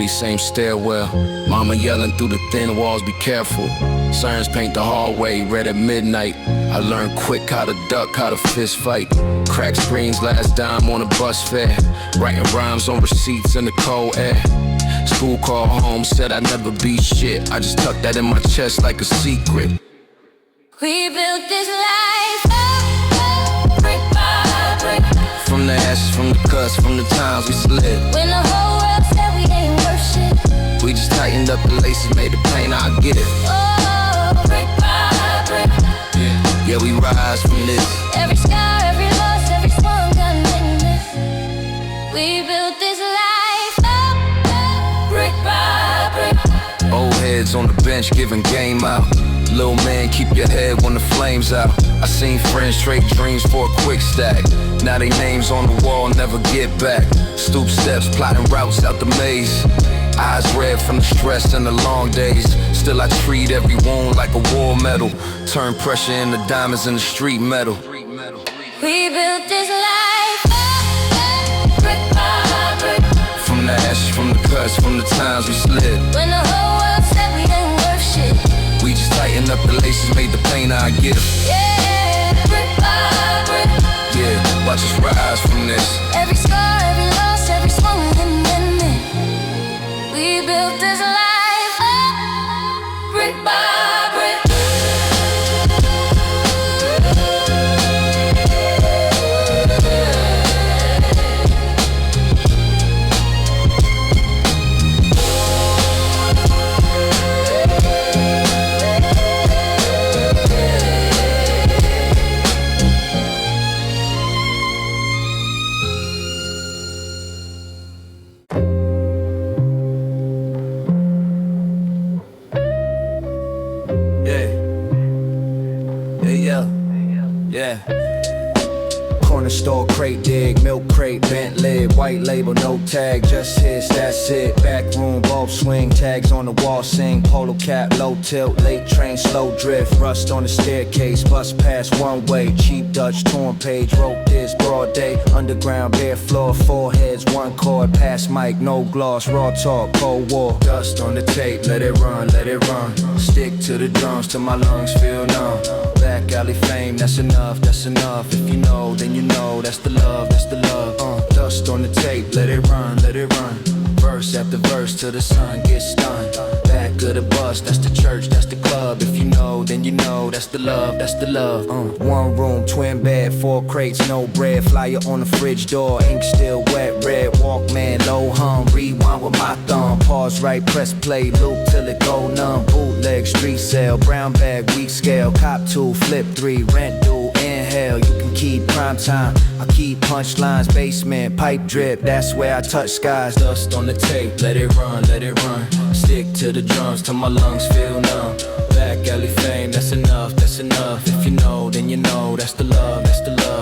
same stairwell. Mama yelling through the thin walls, be careful. Sirens paint the hallway, red at midnight. I learned quick how to duck, how to fist fight. Crack screens, last dime on a bus fare. Writing rhymes on receipts in the cold air. School call home, said I'd never be shit. I just tucked that in my chest like a secret. We built this life up, brick by brick. From the ashes, from the cuts, from the times we slid. When the whole world said we ain't worth shit, we just tightened up the laces, made the pain, I get it. Oh, brick by brick. Yeah, we rise from this. Every scar, every loss, every swan got an witness. We built this life up, brick by brick. Old heads on the bench giving game out. Little man, keep your head when the flames out. I seen friends trade dreams for a quick stack. Now they names on the wall, never get back. Stoop steps, plotting routes out the maze. Eyes red from the stress and the long days. Still I treat every wound like a war medal. Turn pressure into diamonds in the street metal. We built this life up, brick by brick. From the ashes, from the cuts, from the times we slid. When the whole world said we ain't worth shit, we just tightened up the laces, made the pain our gift. yeah, brick by brick. Yeah, watch us rise from this. Every scar, every loss, every swan and witness. We built this life up, brick by brick. Corner store, crate dig, milk crate, bent lid, white label, no tag, just hits, that's it. Back room, bulb swing, tags on the wall, sing, polo cap, low tilt, late train, slow drift, rust on the staircase, bus pass one way, cheap Dutch, torn page, rope this, broad day, underground, bare floor, four heads, one chord, pass mic, no gloss, raw talk, cold war, dust on the tape, let it run, stick to the drums till my lungs feel numb. Back alley fame, that's enough. If you know, then you know, that's the love. Dust on the tape, let it run. Verse after verse till the sun gets stunned. Back of the bus, that's the church, that's the club. If you know, then you know, that's the love. One room, twin bed, 4 crates, no bread. Flyer on the fridge door, ink still wet, red. Walkman, low hum, rewind with my thumb. Pause right, press play, loop till it go numb. Bootleg, street sale, brown bag, weak scale. Cop 2, flip 3, rent due, inhale. You can keep prime time, I keep punchlines. Basement, pipe drip, that's where I touch skies. Dust on the tape, let it run. Stick to the drums till my lungs feel numb. Back alley fame, that's enough. If you know, then you know, that's the love.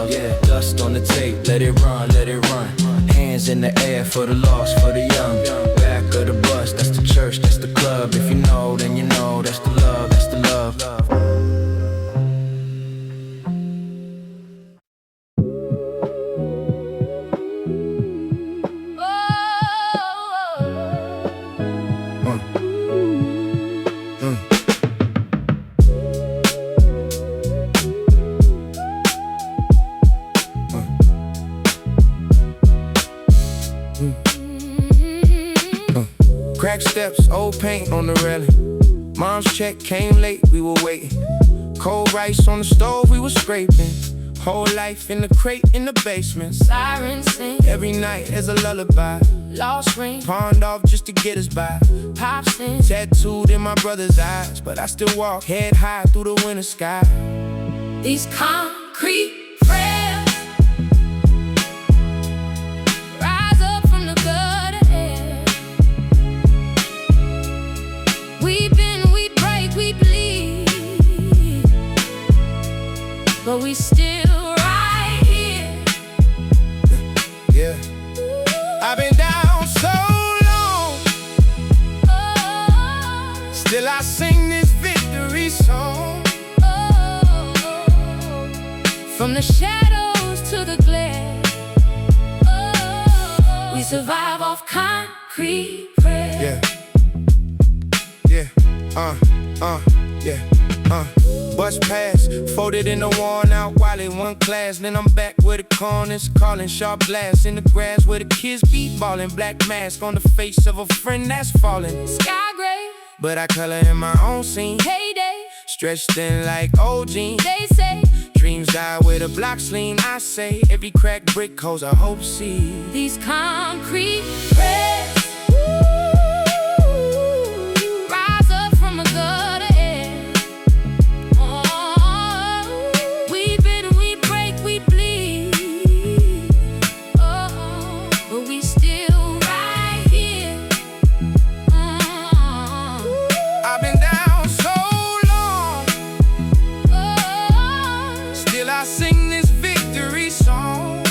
Yeah, dust on the tape, let it run. Hands in the air for the lost, for the young. Back of the bus, that's the church, that's the club. If you know, then you know, that's the love. Crack steps, old paint on the railing. Mom's check came late, we were waiting. Cold rice on the stove, we were scraping. Whole life in the crate in the basement. Sirens sing, Every night there's a lullaby. lost ring, Pawned off just to get us by. pop sings. Tattooed in my brother's eyes, but I still walk head high through the winter sky. These concrete frails rise up from the gutter air. We bend, we break, we bleed, but we still right here. Yeah, I've been down so long, still I sing this victory song. From the shadows to the glare, we survive off concrete prayers. Yeah. Yeah. Bus pass, folded in the worn out while in one class. Then I'm back with the corners, calling sharp glass in the grass where the kids be ballin'. Black mask on the face of a friend that's falling. Sky gray, but I color in my own scene. heyday, Stretched in like old jeans. they say. Dreams die with a blocks lean. I say every cracked brick holds a hope seed. These concrete prayers rise up from a gutter air. Oh, we bend, we break, we bleed. Oh, but we still right here. I've been down so long, still I sing this victory song.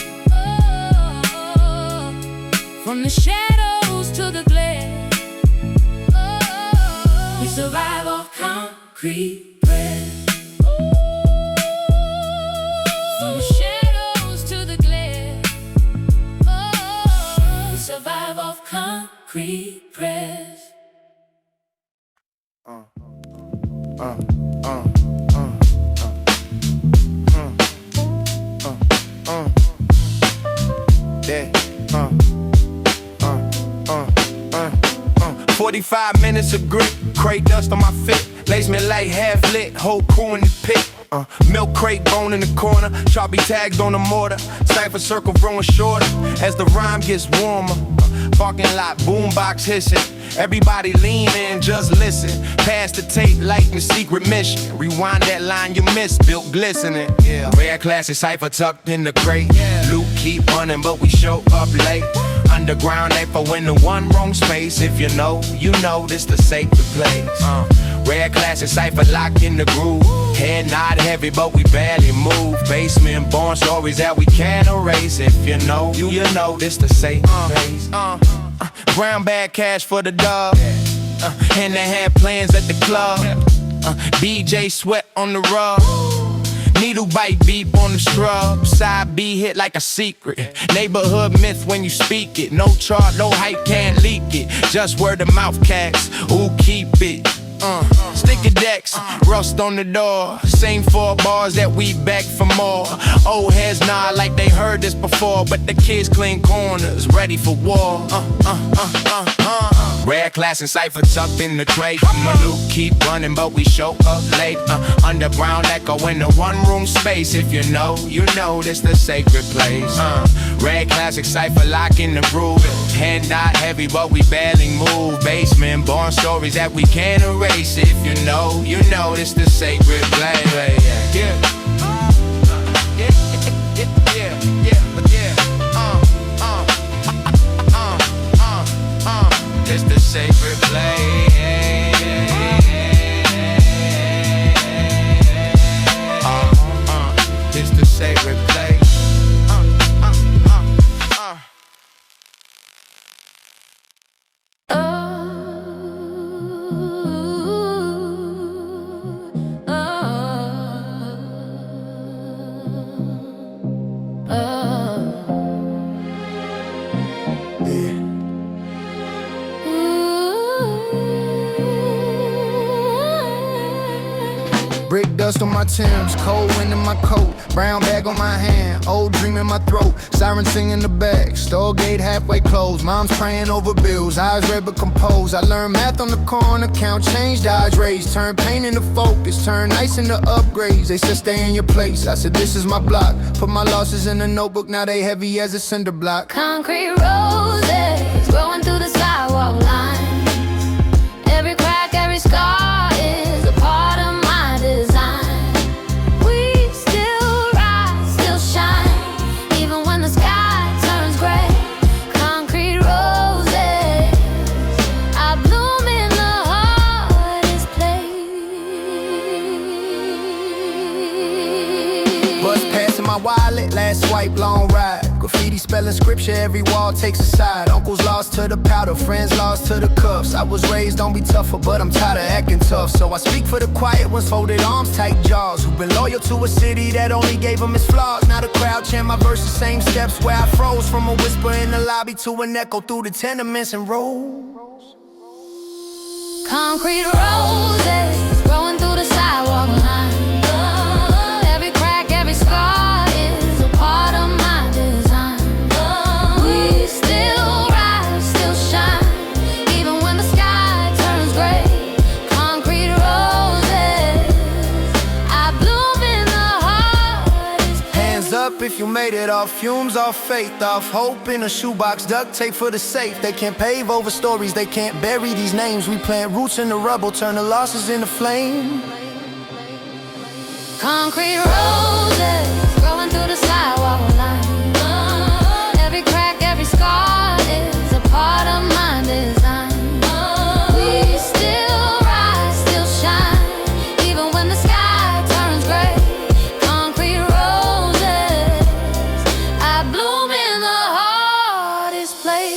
From the shadows to the glare, we survive off concrete prayers. From the shadows to the glare, we survive off concrete prayers. Yeah. 45 minutes of grit, crate dust on my fit. Lace me like half lit, whole crew in the pit. Milk crate bone in the corner, choppy tags on the mortar. Cipher circle growing shorter as the rhyme gets warmer. Parking lot, boombox hissing. Everybody lean in, just listen. Pass the tape like the secret mission. Rewind that line you missed, built glistening. Yeah. Rare classic cipher tucked in the crate. Loot keep running, but we show up late. Underground echo in the one wrong space. If you know, you know this the sacred place. Rare classic cipher locked in the groove. Head not heavy, but we barely move. Basement born stories that we can't erase. If you know, you know this the sacred place. Brown bag cash for the dub. And they had plans at the club. DJ sweat on the rug. Needle bite beep on the scrub. Side B hit like a secret. Neighborhood myth when you speak it. No chart, no hype, can't leak it. Just word of mouth cats. Who keep it? Sticky decks, rust on the door. Same 4 bars that we back for more. Old heads nod like they heard this before, but the kids clean corners, ready for war. Rare class and cipher tucked in the crate. My loot keep running, but we show up late. Underground echo in the one room space. If you know, you know this the sacred place. Rare classic cipher lock in the groove. Hand not heavy, but we barely move. Basement born stories that we can't erase. If you know, you know this the sacred place. It's the sacred place. It's the sacred place. Brick dust on my Timbs, cold wind in my coat, brown bag on my hand, old dream in my throat, siren singing in the back, store gate halfway closed, mom's praying over bills, eyes red but composed. I learned math on the corner, count change, dodge raise, turn pain into focus, turn nice into upgrades. They said stay in your place, I said this is my block, put my losses in a notebook, now they heavy as a cinder block. Concrete roses growing through the sidewalk lines. Every crack, every scar is a part of my design. We still rise, still shine, even when the sky turns gray. Concrete roses, I bloom in the hardest place. Bus passing my wallet, last swipe, long ride. Graffiti spelling scripture, every wall takes a side. Uncles lost to the powder, friends lost to the cuffs. I was raised, don't be tougher, but I'm tired of acting tough. So I speak for the quiet ones, folded arms, tight jaws, who've been loyal to a city that only gave them its flaws. Now the crowd chant my verses, same steps where I froze. From a whisper in the lobby to an echo through the tenements and rows. Concrete roses growing through the sidewalk line. Every crack, every scar is a part of my design. We still rise, still shine, even when the sky turns gray. Concrete roses, I bloom in the hardest place. Hands up if you made it off fumes, off faith, off hope in a shoebox, duct tape for the safe. They can't pave over stories, they can't bury these names. We plant roots in the rubble, turn the losses into flame. Concrete roses growing through the sidewalk line. Every crack, every scar is a part of my design. We still rise, still shine, even when the sky turns gray. Concrete roses, I bloom in the hardest place.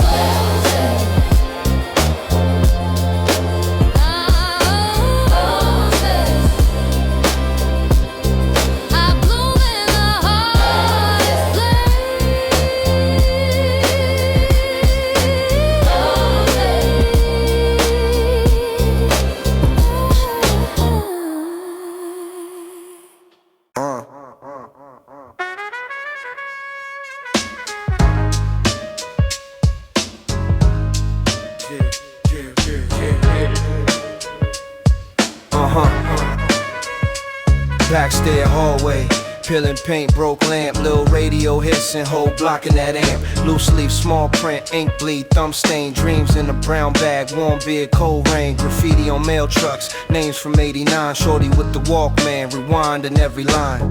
Backstair hallway, peeling paint, broke lamp, little radio hits and whole blocking that amp. Loose leaf, small print, ink bleed, thumb stain, dreams in a brown bag, warm beard, cold rain, graffiti on mail trucks, names from 89, shorty with the Walkman, rewind in every line.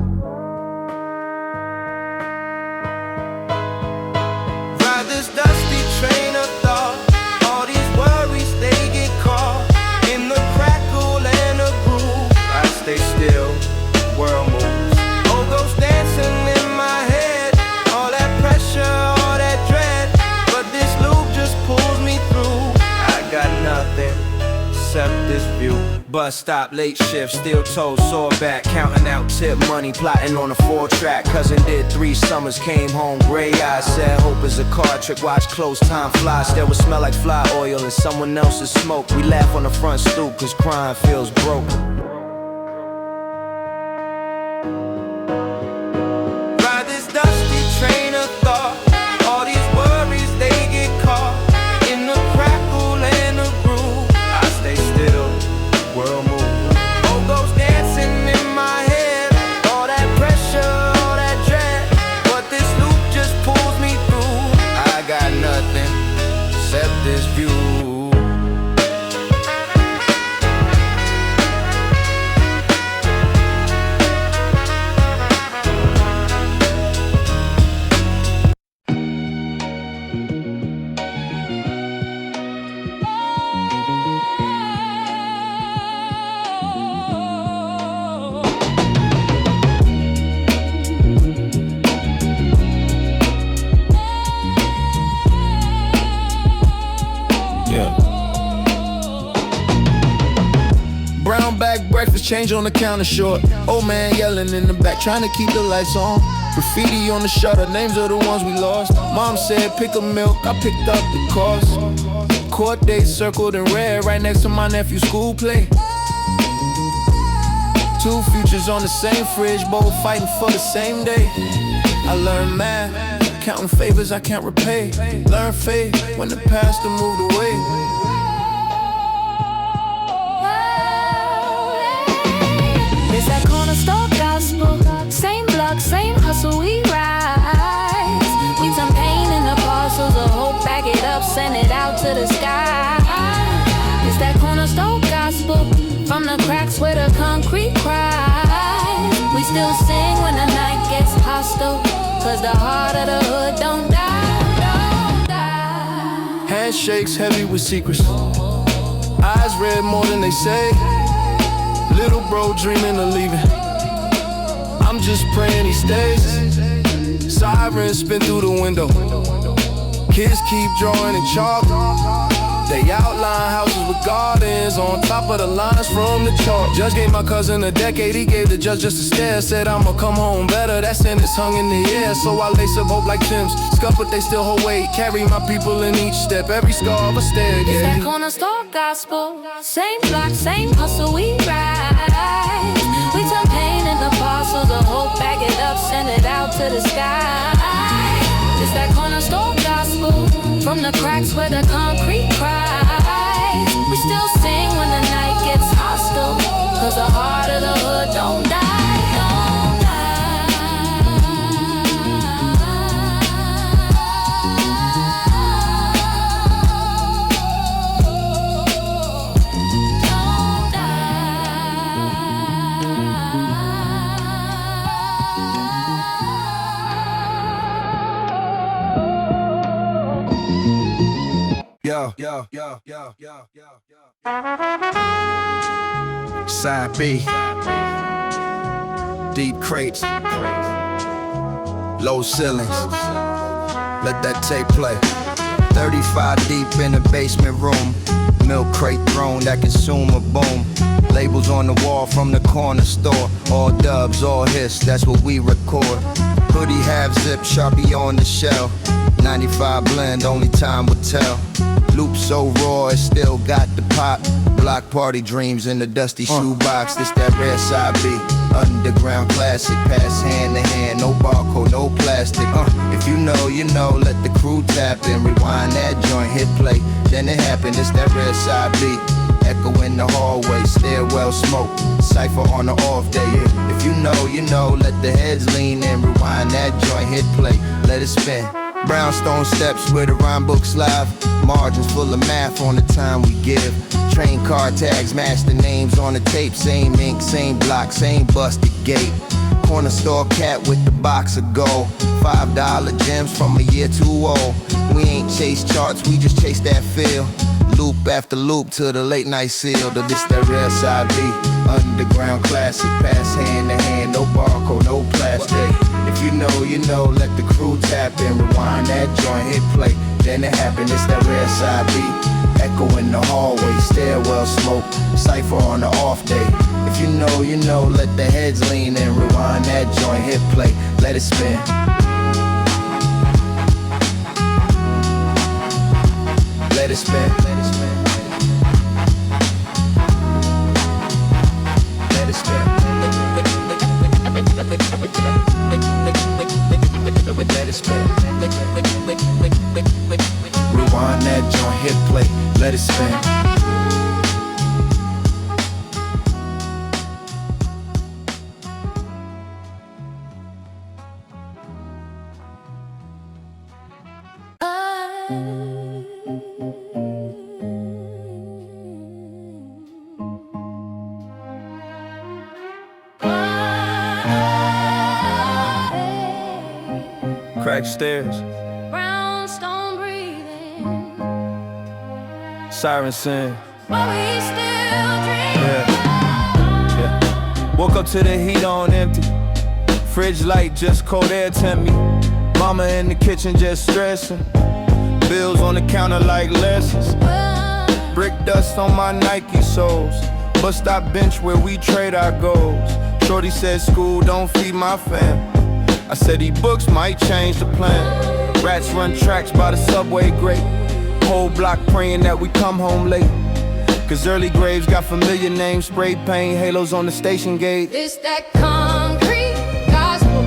Ride this dusty train of thought, all these worries they get caught in the crackle and the groove. I stay still, world moves. All those dancing in my head, all that pressure, all that dread, but this loop just pulls me through. I got nothing except this view. Bus stop, late shift, steel toes, sore back, counting out tip money, plotting on a 4-track. Cousin did 3 summers, came home gray eyes, said hope is a card trick, watch close, time fly. Still would smell like fly oil and someone else's smoke. We laugh on the front stoop cause crime feels broke. Ride this dusty train of thought, all these worries they get caught in the crackle and the groove. I stay still, world move. All those dancing in my head, all that pressure, all that dread, but this loop just pulls me through. I got nothing except this view. Brown bag breakfast, change on the counter short. Old man yelling in the back, trying to keep the lights on. Graffiti on the shutter, names of the ones we lost. Mom said pick a milk, I picked up the cost. Court date circled in red, right next to my nephew's school play. 2 futures on the same fridge, both fighting for the same day. I learned math, counting favors I can't repay. Learn faith when the pastor moved away. It's that cornerstone gospel, same block, same hustle, we rise. We turn pain into parcels of hope, back it up, send it out to the sky. It's that cornerstone gospel, from the cracks where the concrete cries. We still sing when the night gets hostile, cause the heart of the hood don't die, don't die. Handshakes heavy with secrets, eyes red more than they say. Little bro dreaming of leaving, I'm just praying he stays. Sirens spin through the window, kids keep drawing in chalk. They outline houses with gardens on top of the lines from the chart. Judge gave my cousin a decade, he gave the judge just a stare. Said I'ma come home better, that sentence hung in the air. So I lace up hope like Tim's, scuff but they still hold weight. Carry my people in each step, every scar of a staircase. It's that corner store gospel, same block, same hustle, we ride. We turn pain into parcels of hope, bag it up, send it out to the sky. It's that corner store gospel, from the cracks where the concrete cries. We still sing when the night gets hostile, cause the heart of the hood don't die, don't die. Side B, deep crates, low ceilings, let that tape play. 35 deep in the basement room, milk crate throne, that consumer boom. Labels on the wall from the corner store, all dubs, all hits, that's what we record. Hoodie half zip, Sharpie on the shell, 95 blend, only time will tell. Loop so raw, it still got the pop. Block party dreams in the dusty shoebox. This that rare side B, underground classic. Pass hand to hand, no barcode, no plastic. If you know, you know, let the crew tap in. Rewind that joint, hit play, then it happened. This that rare side B, echo in the hallway, stairwell smoke. Cipher on the off day. If you know, you know, let the heads lean in. Rewind that joint, hit play, let it spin. Brownstone steps where the rhyme books live. Margins full of math on the time we give. Train car tags, match the names on the tape. Same ink, same block, same busted gate. Corner store cat with the box of gold. $5 gems from a year too old. We ain't chase charts, we just chase that feel. Loop after loop to the late night seal. To this that rare side B, underground classic. Pass hand to hand, no barcode, no plastic. If you know, you know, let the crew tap in. Rewind that joint, hit play, then it happened. It's that rare side B, echo in the hallway, stairwell smoke. Cipher on the off day. If you know, you know, let the heads lean in. Rewind that joint, hit play, let it spin. Let it spin, let it spin. Let it spin. Let it spin. Rewind that joint, hit play, let it spin. Cracked stairs, Brownstone breathing, siren sing. but we still dream. Yeah. Woke up to the heat on empty. Fridge light, just cold air tempt me. Mama in the kitchen just stressing. Bills on the counter like lessons. Brick dust on my Nike soles. Bus stop bench where we trade our goals. Shorty said school don't feed my fam. I said these books might change the plan. Rats run tracks by the subway grate. Whole block praying that we come home late. Cause early graves got familiar names. Spray paint halos on the station gate. It's that concrete gospel,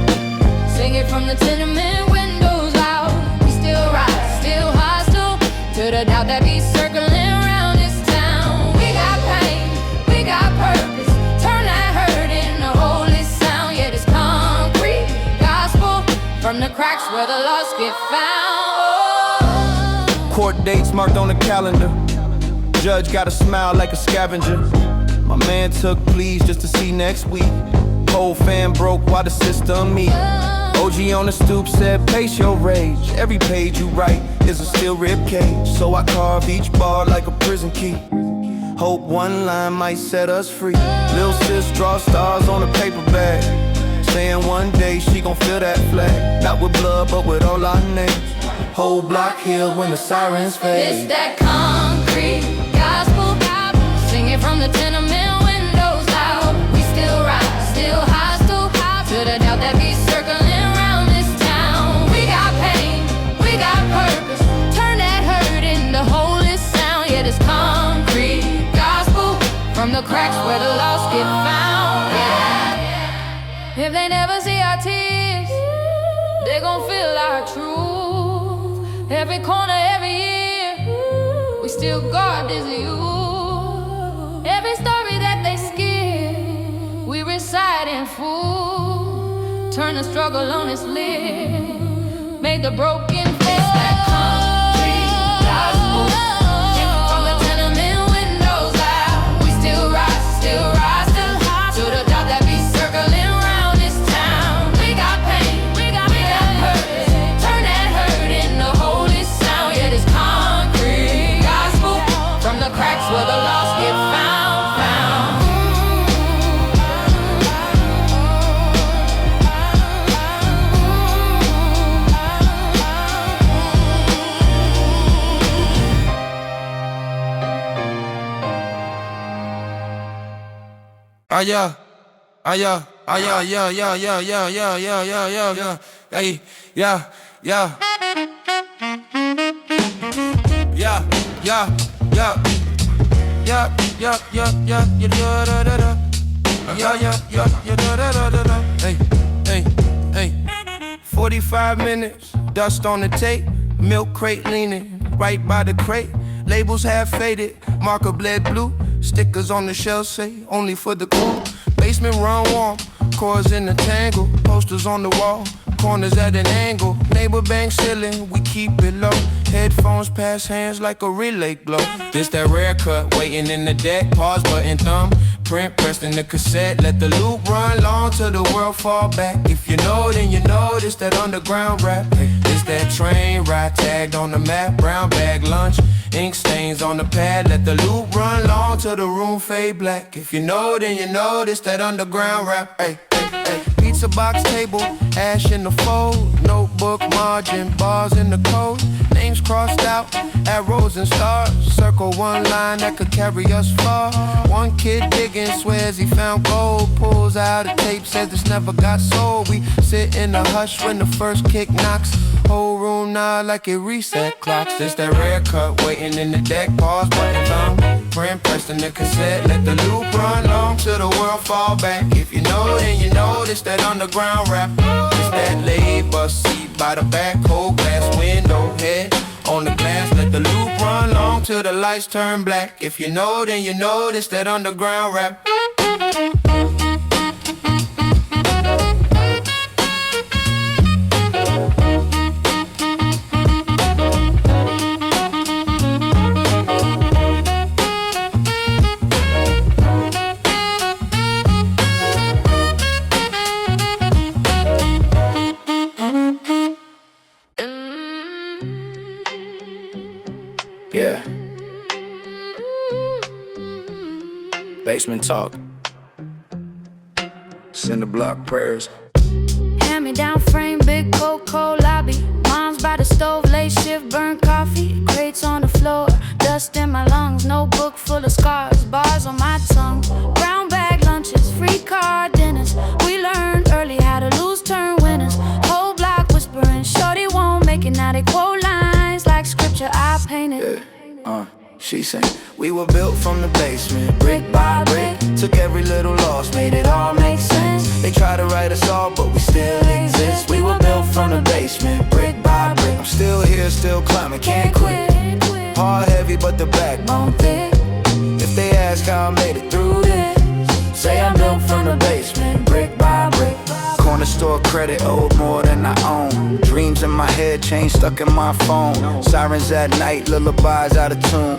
sing it from the tenement windows out. We still rise, still hostile to the doubt that be circling around this town. We got pain, we got purpose, turn that hurt into holy sound. Yeah, this concrete gospel, from the cracks where the lost get found. Court dates marked on the calendar. Judge got a smile like a scavenger. My man took pleas just to see next week. Whole fan broke while the system meet. OG on the stoop said pace your rage. Every page you write is a steel rib cage. So I carve each bar like a prison key. Hope one line might set us free. Lil' sis draw stars on a paper bag, saying one day she gon' feel that flag. Not with blood but with all our names. Whole block healed when the sirens fade. It's that concrete concrete gospel. Singing from the tenement windows loud. We still rise, still hostile to the doubt that be circling around this town. We got pain, we got purpose. Turn that hurt into holy sound. Yeah, this concrete gospel from the cracks where the lost get found. Yeah. If they never see our tears, they gon' feel our truth. Every corner, every year, we still guard this youth. Every story that they skip, we recite in full. Turn the struggle on its lid, make the broken fall. It's that concrete gospel. From the tenement windows out, we still rise, still rise, still high. To the doubt that be circling around this town. We got pain, we got hurt. Turn that hurt into holy sound. Yeah, this concrete gospel from the cracks where the lost get found. Yeah, yeah, yeah, yeah, yeah, yeah, yeah, yeah, yeah, yeah, yeah, yeah, hey, yeah, yeah, yeah, yeah, yeah, yeah, yeah, yeah, yeah, yeah, da da da, yeah, yeah, yeah, yeah, da da da da, hey, hey, hey, 45 minutes, dust on the tape, milk crate leaning right by the crate, labels half faded, marker bled blue. Stickers on the shelf say, only for the cool. Basement run warm, chords in the tangle. Posters on the wall, corners at an angle. Neighbor bank ceiling, we keep it low. Headphones pass hands like a relay glow. This that rare cut, waiting in the deck. Pause button, thumb, print, pressed in the cassette. Let the loop run long till the world fall back. If you know, then you know, this that underground rap. This that train ride, tagged on the map. Brown bag lunch, ink stains on the pad. Let the loop run long till the room fade black. If you know, then you know, this that underground rap. Hey, hey, hey. Pizza box table, ash in the fold. Notebook margin, bars in the code. Names crossed out, arrows and stars. Circle one line that could carry us far. One kid digging, swears he found gold. Pulls out a tape, says this never got sold. We sit in a hush when the first kick knocks. Whole room nod like it reset clocks. This that rare cut, waiting in the deck. Pause button, thumb, print, pressed in the cassette. Let the loop run long till the world fall back. If you know, then you know, this that underground rap. This that labor seat by the back, whole glass window, head on the glass. Let the loop run long till the lights turn black. If you know, then you know, this that underground rap. Yeah. Basement talk. Cinder block prayers. Hand me down frame, big cocoa lobby. Mom's by the stove, late shift, burnt coffee. Crates on the floor, dust in my lungs. Notebook full of scars, bars on my tongue. Brown bag lunches, free car dinners. We learned early how to lose turn winners. Whole block whispering, shorty won't make it. Now they quote lines like scripture I painted. Yeah, she sang, we were built from the basement, brick by brick. Took every little loss, made it all make sense. They try to write us off, but we still exist. We were built from the basement, brick by brick. I'm still here, still climbing, can't quit. Hard heavy, but the backbone thick. If they ask how I made it through this, say I'm built from the basement, brick by brick. Corner store credit owed more than I own. Dreams in my head, chain stuck in my phone. Sirens at night, lullabies out of tune.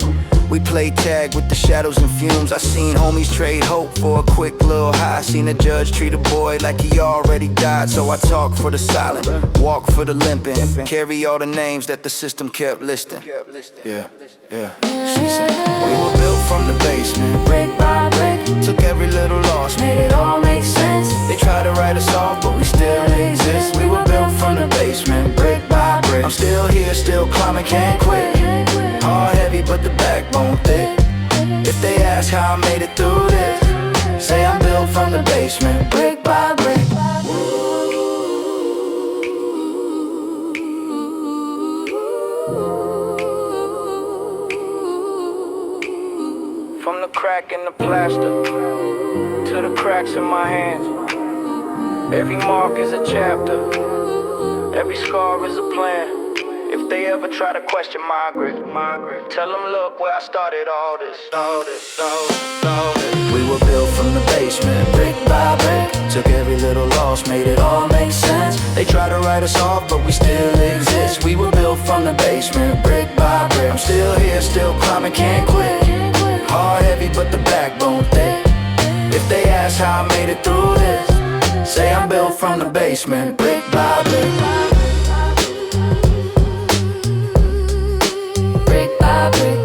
We played tag with the shadows and fumes. I seen homies trade hope for a quick little high. Seen a judge treat a boy like he already died. So I talk for the silent, walk for the limping. Carry all the names that the system kept listing. Yeah, yeah. She said, we were built from the basement, brick by brick. Took every little loss, made it all make sense. They try to write us off, but we still exist. We were built from the basement, brick by brick. I'm still here, still climbing, can't quit. Hard heavy, but the back backbone thick. If they ask how I made it through this, say I'm built from the basement, brick by brick. From the crack in the plaster to the cracks in my hands, every mark is a chapter, every scar is a plan. If they ever try to question Margaret, tell them look where I started all this. We were built from the basement, brick by brick. Took every little loss, made it all make sense. They try to write us off, but we still exist. We were built from the basement, brick by brick. I'm still here, still climbing, can't quit. Hard heavy, but the backbone thick. If they ask how I made it through this, say I'm built from the basement, brick by brick. Brick by brick.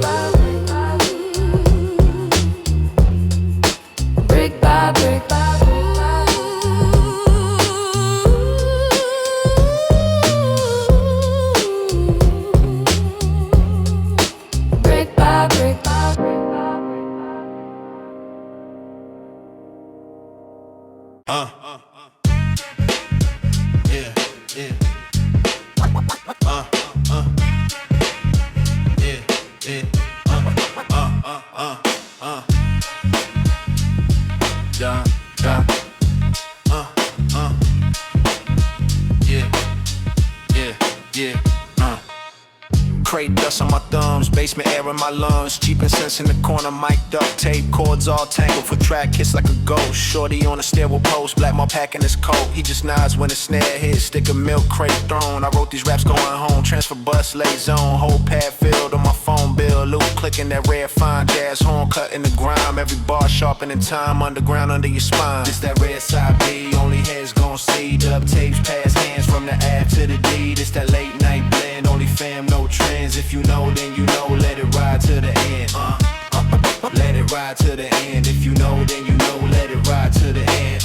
Brick by brick. Brick by brick. Crate dust on my thumbs, basement air in my lungs. Cheap and sense in the corner, mic'd up, tape chords all tangled for track hits like a ghost. Shorty on a stairwell post, black mom packing his coat. He just nods when the snare hits, stick a milk crate thrown. I wrote these raps going home, transfer bus, lay zone. Whole pad filled on my phone bill, loop clicking that red fine jazz horn, cutting the grime. Every bar sharpening time, underground under your spine. This that red side B, only heads gon' see. Dub tapes pass hands from the F to the D. This that late night blend, only fam, no trends. If you know, then you know, let it ride to the end. Let it ride to the end. If you know, then you know, let it ride to the end.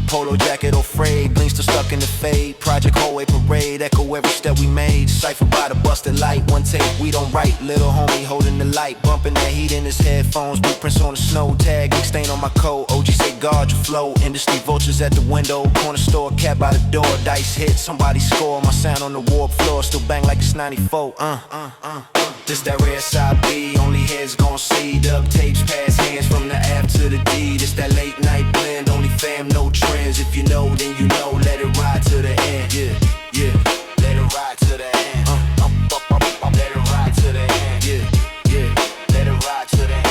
Polo jacket or frayed, blinks still stuck in the fade. Project hallway parade, echo every step we made. Cipher by the busted light, one take, we don't write. Little homie holding the light, bumping that heat in his headphones. Blueprints on the snow, tag, ink stain on my coat. OG say guard your flow, industry vultures at the window. Corner store, cat by the door, dice hit, somebody score. My sound on the warp floor, still bang like it's 94. This that red side B, only heads gon' see. Dub tapes pass hands from the F to the D. This that late night blend, only fam, no trends. If you know, then you know, let it ride to the end. Yeah, let it ride to the end. Let it ride to the end. Yeah, let it ride to the end.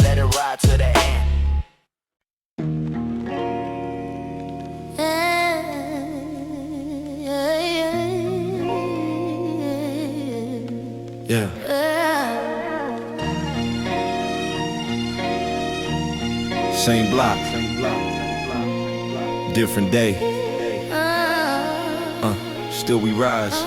Let it ride to the end. Yeah. Same block, different day. Still we rise.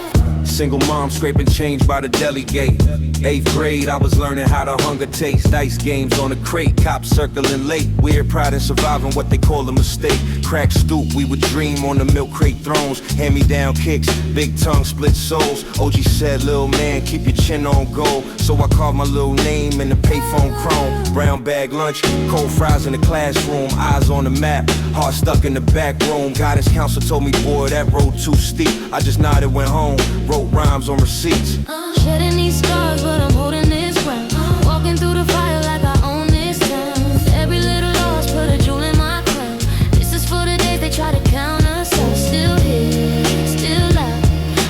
Single mom scraping change by the deli gate. 8th grade, I was learning how to hunger taste. Dice games on a crate, cops circling late. Weird pride in surviving what they call a mistake. Crack stoop, we would dream on the milk crate thrones. Hand-me-down kicks, big tongue, split souls. OG said, little man, keep your chin on gold. So I carved my little name in the payphone chrome. Brown bag lunch, cold fries in the classroom. Eyes on the map, heart stuck in the back room. Guidance counselor told me, boy, that road too steep. I just nodded, went home, wrote rhymes on receipts. Shedding these scars, but I'm holding this ground. Walking through the fire like I own this town. Every little loss put a jewel in my crown. This is for the days they try to count us out. Still here, still out.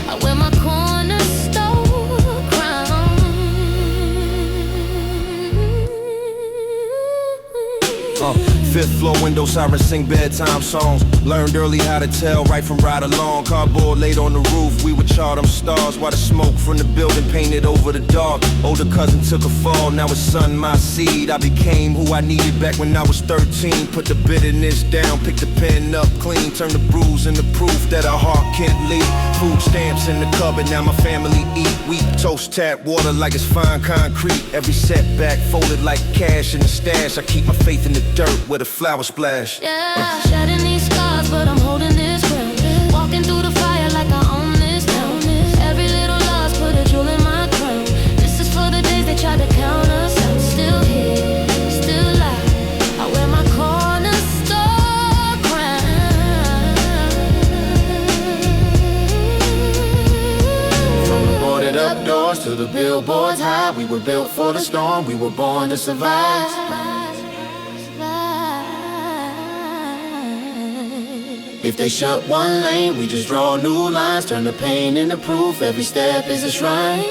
I wear my cornerstone crown. 5th floor window, sirens sing bedtime songs. Learned early how to tell right from right along. Cardboard laid on the roof, we would chart them stars while the smoke from the building painted over the dark. Older cousin took a fall, now his son my seed. I became who I needed back when I was 13. Put the bitterness down, pick the pen up clean. Turn the bruise into proof that a heart can't leave. Food stamps in the cupboard, now my family eat. We toast tap water like it's fine concrete. Every setback folded like cash in the stash. I keep my faith in the dirt where the flowers splash. Yeah, shedding these scars, but I'm holding this ground. Walking through the fire like I own this town. Every little loss put a jewel in my crown. This is for the days they tried to count us out. Still here, still alive. I wear my cornerstone crown. From the boarded up doors to the billboards high, we were built for the storm, we were born to survive. If they shut one lane, we just draw new lines. Turn the pain into proof, every step is a shrine.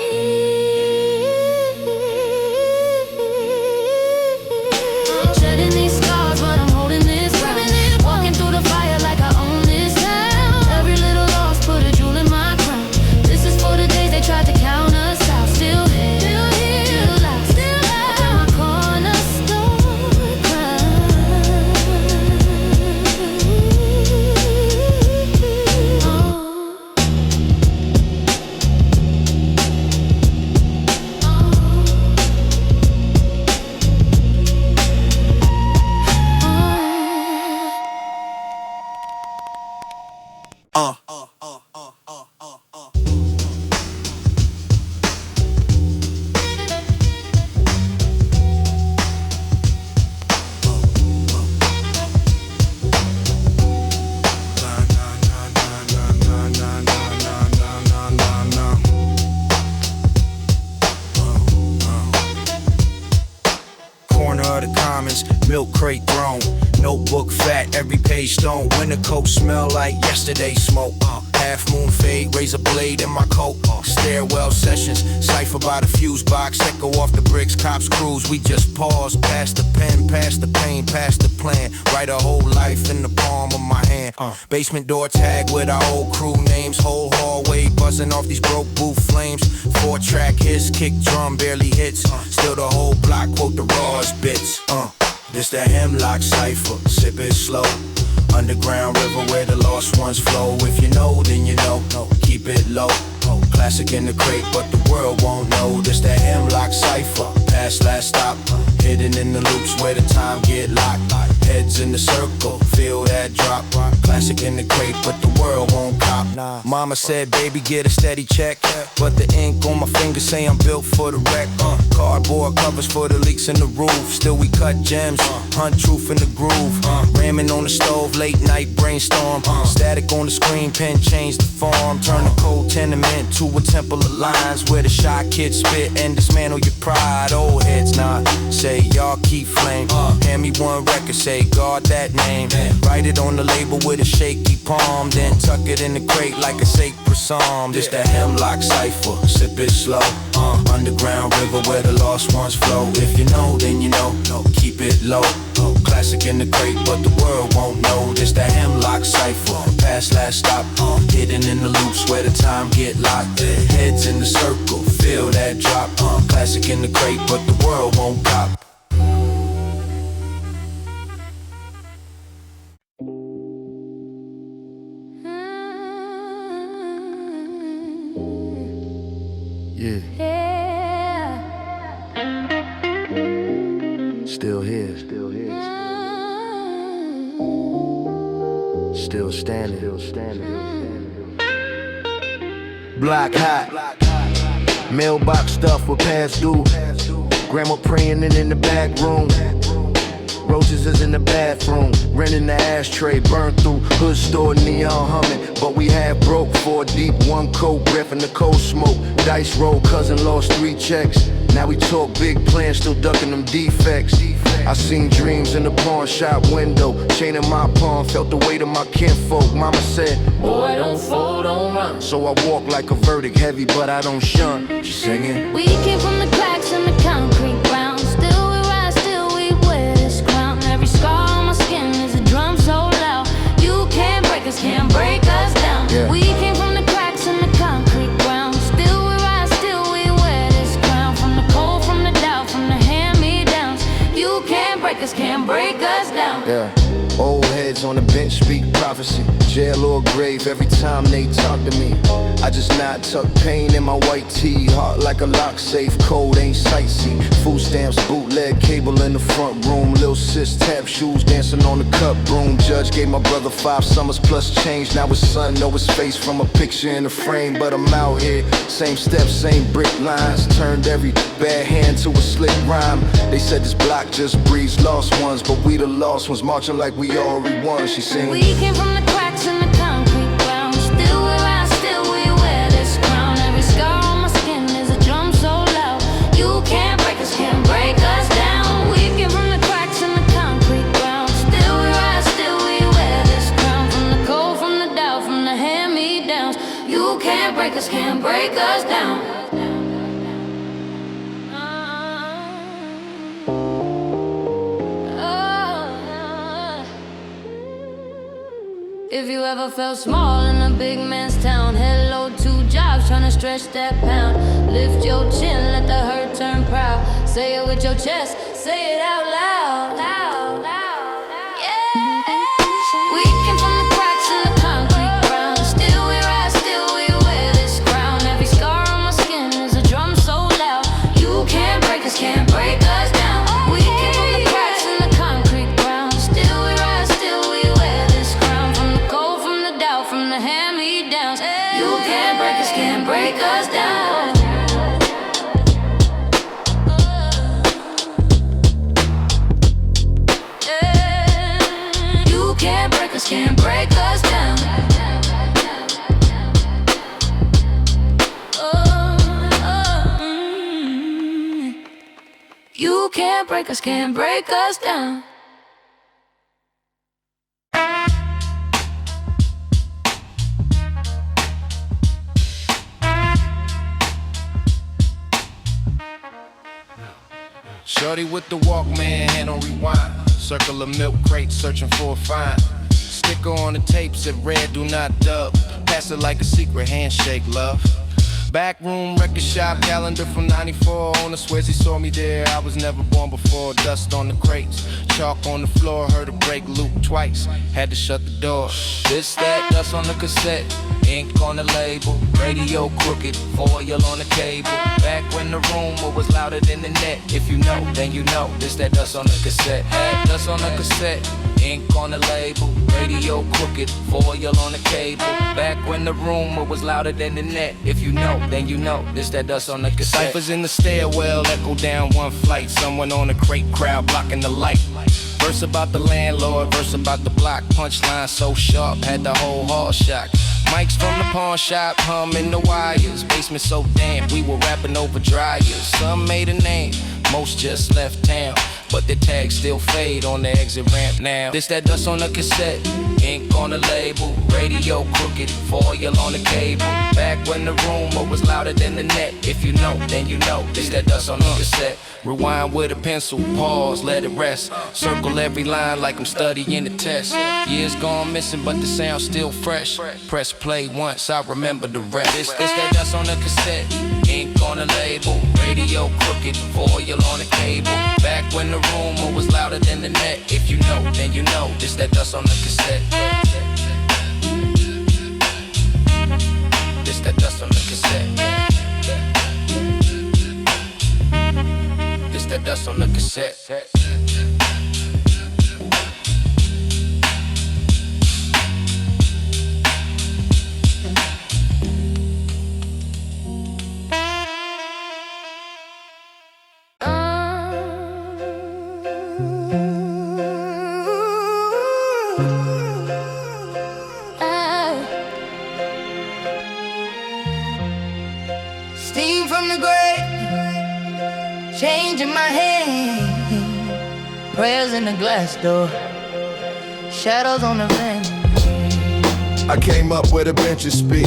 Shedding these scars, but I'm holding this ground. Walking through the fire like I own this town. Every little loss put a jewel in my crown. This is for the days they tried to count us out. Still here, still alive, still alive. I wear my cornerstone crown. Corner of the commons, milk crate thrown. Notebook fat, every page stone. Winter coat smell like yesterday's smoke. Half moon fade, razor blade in my coat. Stairwell sessions, cipher by the fuse box. Echo off the bricks, cops cruise. We just pause, pass the pen, pass the pain, pass the plan. Write a whole life in the palm of my hand. Basement door tag with our old crew names. Whole hallway buzzing off these broke booth flames. 4-track hits, kick drum barely hits. Still the whole block quote the rawest bits. This the Hemlock Cipher, sip it slow. Underground river where the lost ones flow. If you know, then you know, keep it low. Classic in the crate, but the world won't know. This the Hemlock Cipher, past last stop. Hidden in the loops where the time get locked. Heads in the circle, feel that drop. Classic in the crate, but the world won't cop. Mama said, baby, get a steady check. But the ink on my fingers say I'm built for the wreck. Cardboard covers for the leaks in the roof. Still we cut gems, hunt truth in the groove. Ramming on the stove, late night brainstorm. Static on the screen, pen change the form. Turn the cold tenement to a temple of lines where the shy kids spit and dismantle your pride. Old heads nod, say y'all keep flame. Hand me one record, say guard that name. Write it on the label with a shaky palm, then tuck it in the crate like a sacred psalm. This the Hemlock Cipher, sip it slow. Underground river where the lost ones flow. If you know, then you know, keep it low. Classic in the crate, but the world won't know. This the Hemlock Cipher, past last stop. Hidden in the loops where the time get locked. Heads in the circle, feel that drop. Classic in the crate, but the world won't cop. Yeah. Still here. Still standing. Block hot. Mailbox stuff with past due. Grandma praying in the back room. Roaches is in the bathroom, renting the ashtray, burned through, hood store, neon humming. But we half broke, 4 deep, 1 coat, breath in the cold smoke. Dice roll, cousin lost 3 checks. Now we talk big plans, still ducking them defects. I seen dreams in the pawn shop window. Chain in my palm, felt the weight of my kinfolk. Mama said, boy, don't fall, don't run. So I walk like a verdict, heavy, but I don't shun. She singing. We came from the cracks in the concrete ground. Still we rise, still we wear this crown. Every scar on my skin is Yeah, old heads on the bench speak prophecy. Jail or grave every time they talk to me. I just nod, tuck pain in my white tee. Heart like a lock safe, cold ain't sightsee. Food stamps, bootleg cable in the front room. Lil' sis tap shoes dancing on the cup broom. Judge gave my brother 5 summers plus change. Now his son know his face from a picture in the frame. But I'm out here, same steps, same brick lines. Turned every bad hand to a slick rhyme. They said this block just breeds lost ones, but we the lost ones marching like we already won. She sing. We came from the cracks in the concrete ground. Still we rise, still we wear this crown. Every scar on my skin is a drum so loud. You can't break us, can't break us down. We came from the cracks in the concrete ground. Still we rise, still we wear this crown. From the cold, from the doubt, from the hand-me-downs. You can't break us, can't break us down. If you ever felt small in a big man's town, hello 2 jobs trying to stretch that pound. Lift your chin, let the hurt turn proud. Say it with your chest, say it out loud, loud, loud, loud. Yeah. We came from the cracks in the concrete ground. Still we rise, still we wear this crown. Every scar on my skin is a drum so loud. You can't break us, can't break us down. We came from the cracks in the concrete ground. Still we rise, still we wear this crown. From the cold, from the doubt, from the hand-me-downs. You can't break us, can't break us down. You can't break us, can't break us down. You can't break us, can't break us down. Shorty with the Walkman, hand on rewind. Circle of milk crate, searching for a find. Sticker on the tape said red, do not dub. Pass it like a secret handshake, love. Back room, record shop, calendar from 94. Owner swears he saw me there, I was never born before. Dust on the crates, chalk on the floor. Heard a brake loop twice, had to shut the door. This, that, dust on the cassette, ink on the label. Radio crooked, foil on the cable. Back when the rumor was louder than the net. If you know, then you know, this, that, dust on the cassette. Had dust on the cassette, ink on the label. Radio crooked, foil on the cable. Back when the rumor was louder than the net. If you know, then you know, this that dust on the cassette. Ciphers in the stairwell, echo down one flight. Someone on a crate, crowd blocking the light. Verse about the landlord, verse about the block. Punchline so sharp, had the whole hall shocked. Mics from the pawn shop, humming the wires. Basement so damp, we were rapping over dryers. Some made a name, most just left town. But the tags still fade on the exit ramp now. This that dust on the cassette, ink on the label. Radio crooked, foil on the cable. Back when the rumor was louder than the net. If you know, then you know, this that dust on the cassette. Rewind with a pencil, pause, let it rest. Circle every line like I'm studying the test. Years gone missing, but the sound still fresh. Press play once, I remember the rest. This that dust on the cassette, ink on the label. Radio crooked, foil on the cable. Back when the rumor was louder than the net. If you know, then you know, this that dust on the cassette. This that dust on the cassette. This that dust on the cassette. Steam from the grave, change in my hand. Prayers in the glass door, shadows on the van. I came up where the benches speak.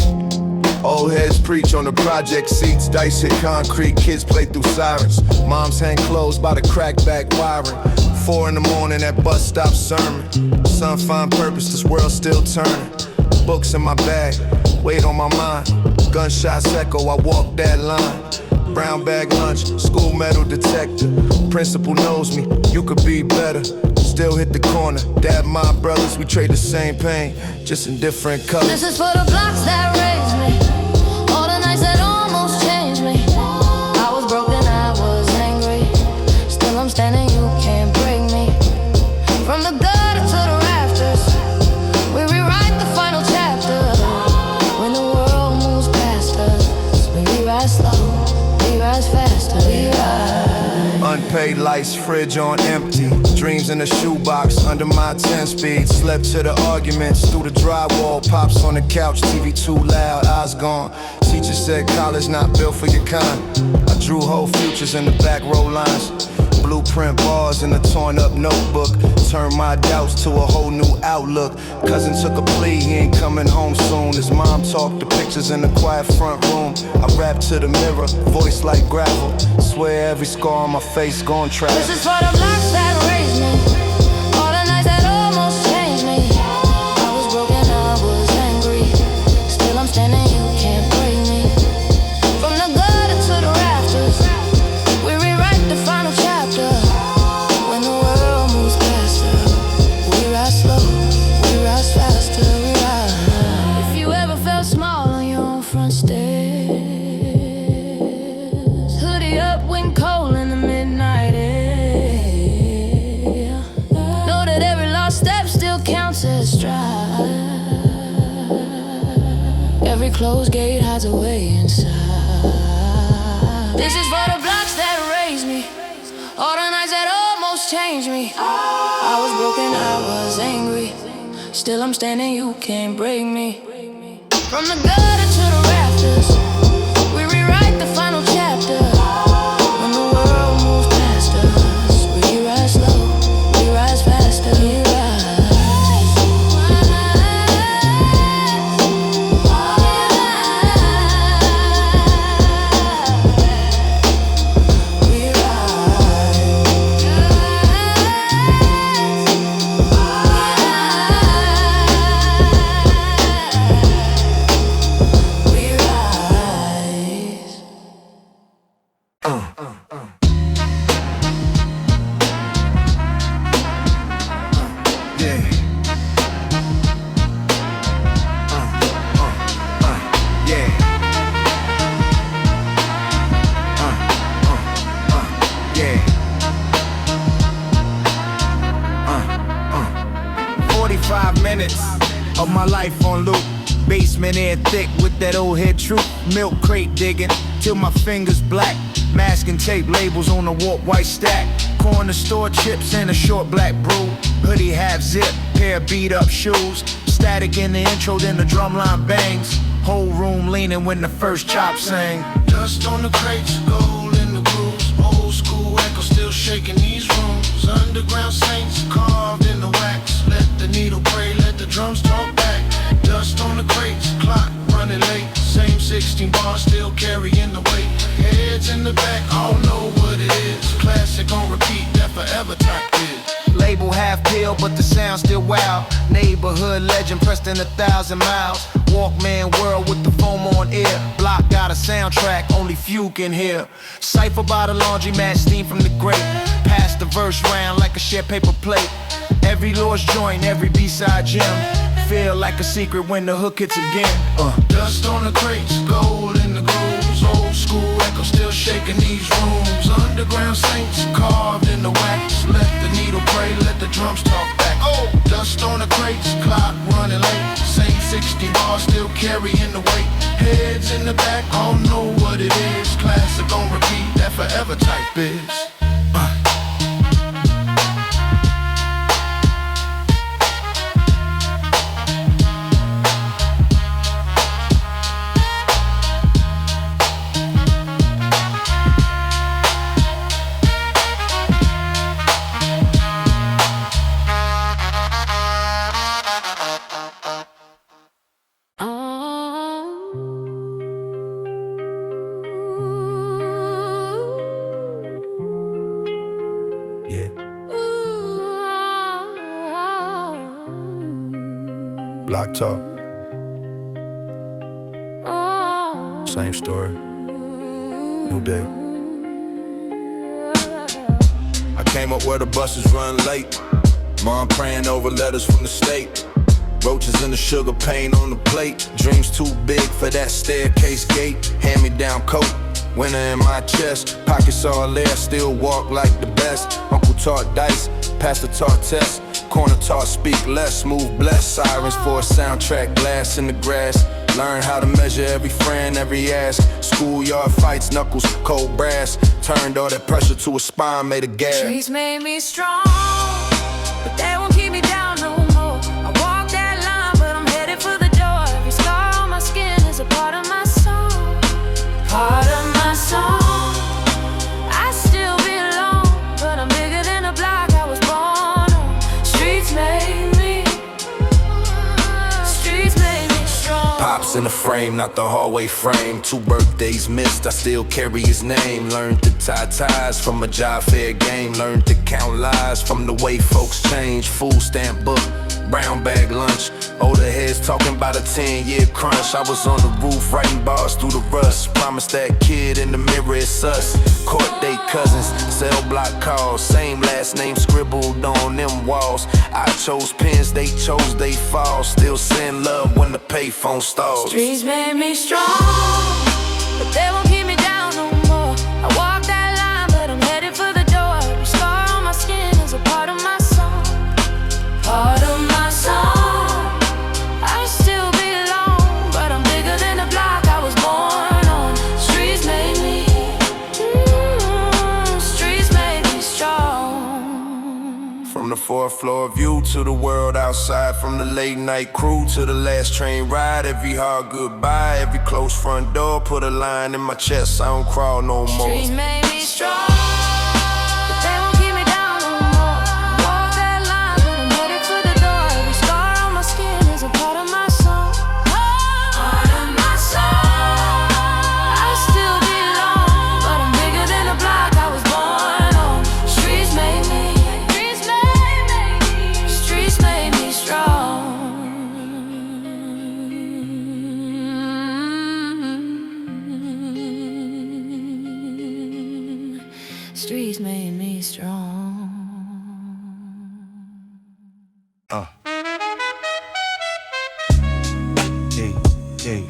Old heads preach on the project seats. Dice hit concrete, kids play through sirens. Moms hang clothes by the crackback wiring. 4 in the morning at bus stop sermon. Sun find purpose, this world still turning. Books in my bag, weight on my mind. Gunshots echo, I walk that line. Brown bag lunch, school metal detector. Principal knows me, you could be better. Still hit the corner, dad, my brothers, we trade the same pain, just in different colors. This is for the blocks that raised me, all the nights that almost changed me. I was broken, I was angry, still I'm standing, you can't break me. From the gutter to the rafters, we rewrite the final chapter. When the world moves past us, we rise slow, we rise faster, we rise. Unpaid lights, fridge on empty. Dreams in a shoebox under my 10-speed. Slept to the arguments through the drywall. Pops on the couch, TV too loud, eyes gone. Teacher said college not built for your kind. I drew whole futures in the back row lines. Blueprint bars in a torn up notebook. Turned my doubts to a whole new outlook. Cousin took a plea, he ain't coming home soon. His mom talked the pictures in the quiet front room. I rap to the mirror, voice like gravel. Swear every scar on my face gon' travel. This is for the blocks that raised me, all the nights that almost changed me. I was broken, I was angry, still I'm standing, you can't break me. From the gutter to the rafters, we rewrite the final chapter. When the world moves past us, we rise slow, we rise faster, we rise. If you ever felt small on your own front stairs, hoodie up when cold in the midnight air, know that every lost step still counts as stride. Every closed gate hides a way inside. This is for the blocks that raised me, all the nights that almost changed me. I was broken, I was angry, still I'm standing, you can't break me. From the gutter to the rafters, we rewrite the final chapter. When the world moves past us, we rise slow, we rise faster, we rise. Of my life on loop, basement air thick with that old head troop. Milk crate digging till my fingers black. Masking tape labels on a warp white stack. Corner store chips and a short black brew. Hoodie half zip, pair of beat up shoes. Static in the intro, then the drumline bangs. Whole room leaning when the first chop sang. Dust on the crates, gold in the grooves. Old school echo still shaking these rooms. Underground saints carved in the wax. Let the needle pray, let the drums talk back. Dust on the crates, clock running late. Same 16 bars still carrying the weight. Heads in the back, I don't know what it is. Classic on repeat, that forever type is. Label half pill, but the sound still wild. Neighborhood legend pressed in 1,000 miles. Walkman world with the foam on air. Block got a soundtrack, only few can hear. Cipher by the laundromat, steam from the grate. Pass the verse round like a shared paper plate. Every Lord's joint, every B-side gem. Feel like a secret when the hook hits again. Dust on the crates, gold in the grooves. Old school echo still shaking these rooms. Underground saints carved in the wax. Let the needle pray, let the drums talk back. Dust on the crates, clock running late. Same 60 bars still carrying the weight. Heads in the back, I don't know what it is. Classic on repeat, that forever type is. Block talk. Same story. New day. I came up where the buses run late. Mom praying over letters from the state. Roaches and the sugar paint on the plate. Dreams too big for that staircase gate. Hand-me-down coat, winter in my chest. Pockets all there, still walk like the best. Uncle taught dice, pastor taught test. Corner taught speak less, smooth blessed. Sirens for a soundtrack, glass in the grass. Learn how to measure every friend, every ass. Schoolyard fights, knuckles, cold brass. Turned all that pressure to a spine, made a gas. Streets made me strong, but they won't keep me down no more. I walk that line, but I'm headed for the door. Every scar on my skin is a part of my song. Part of my song. I still belong, but I'm bigger than the block I was born on. Streets made me strong. Pops in the frame, not the hallway frame. 2 birthdays missed, I still carry his name. Learned to tie ties from a job fair game. Learned to count lies from the way folks change. Food stamp book, brown bag lunch. Older heads talking about a 10-year crunch. I was on the roof writing bars through the rust. Promised that kid in the mirror it's us. Court date cousins, cell block calls. Same last name scribbled on them walls. I chose pens, they chose they fall. Still send love when the payphone stalls. Streets made me strong, but they won't keep me down no more. I walk that line, but I'm headed for the door. Every scar on my skin is a part of my song. Part of my song. I still belong, but I'm bigger than the block I was born on. Streets made me strong. From the 4th floor view to the world outside. From the late night crew to the last train ride. Every hard goodbye, every closed front door. Put a line in my chest, I don't crawl no more. Streets made me strong, but they won't keep me down no more. Walk that line, but I'm headed for the door. Every scar on my skin is a part of my song. Part of my song. I still belong, but I'm bigger than the block I was born on. Streets made me strong. Streets made me strong. Hey, hey.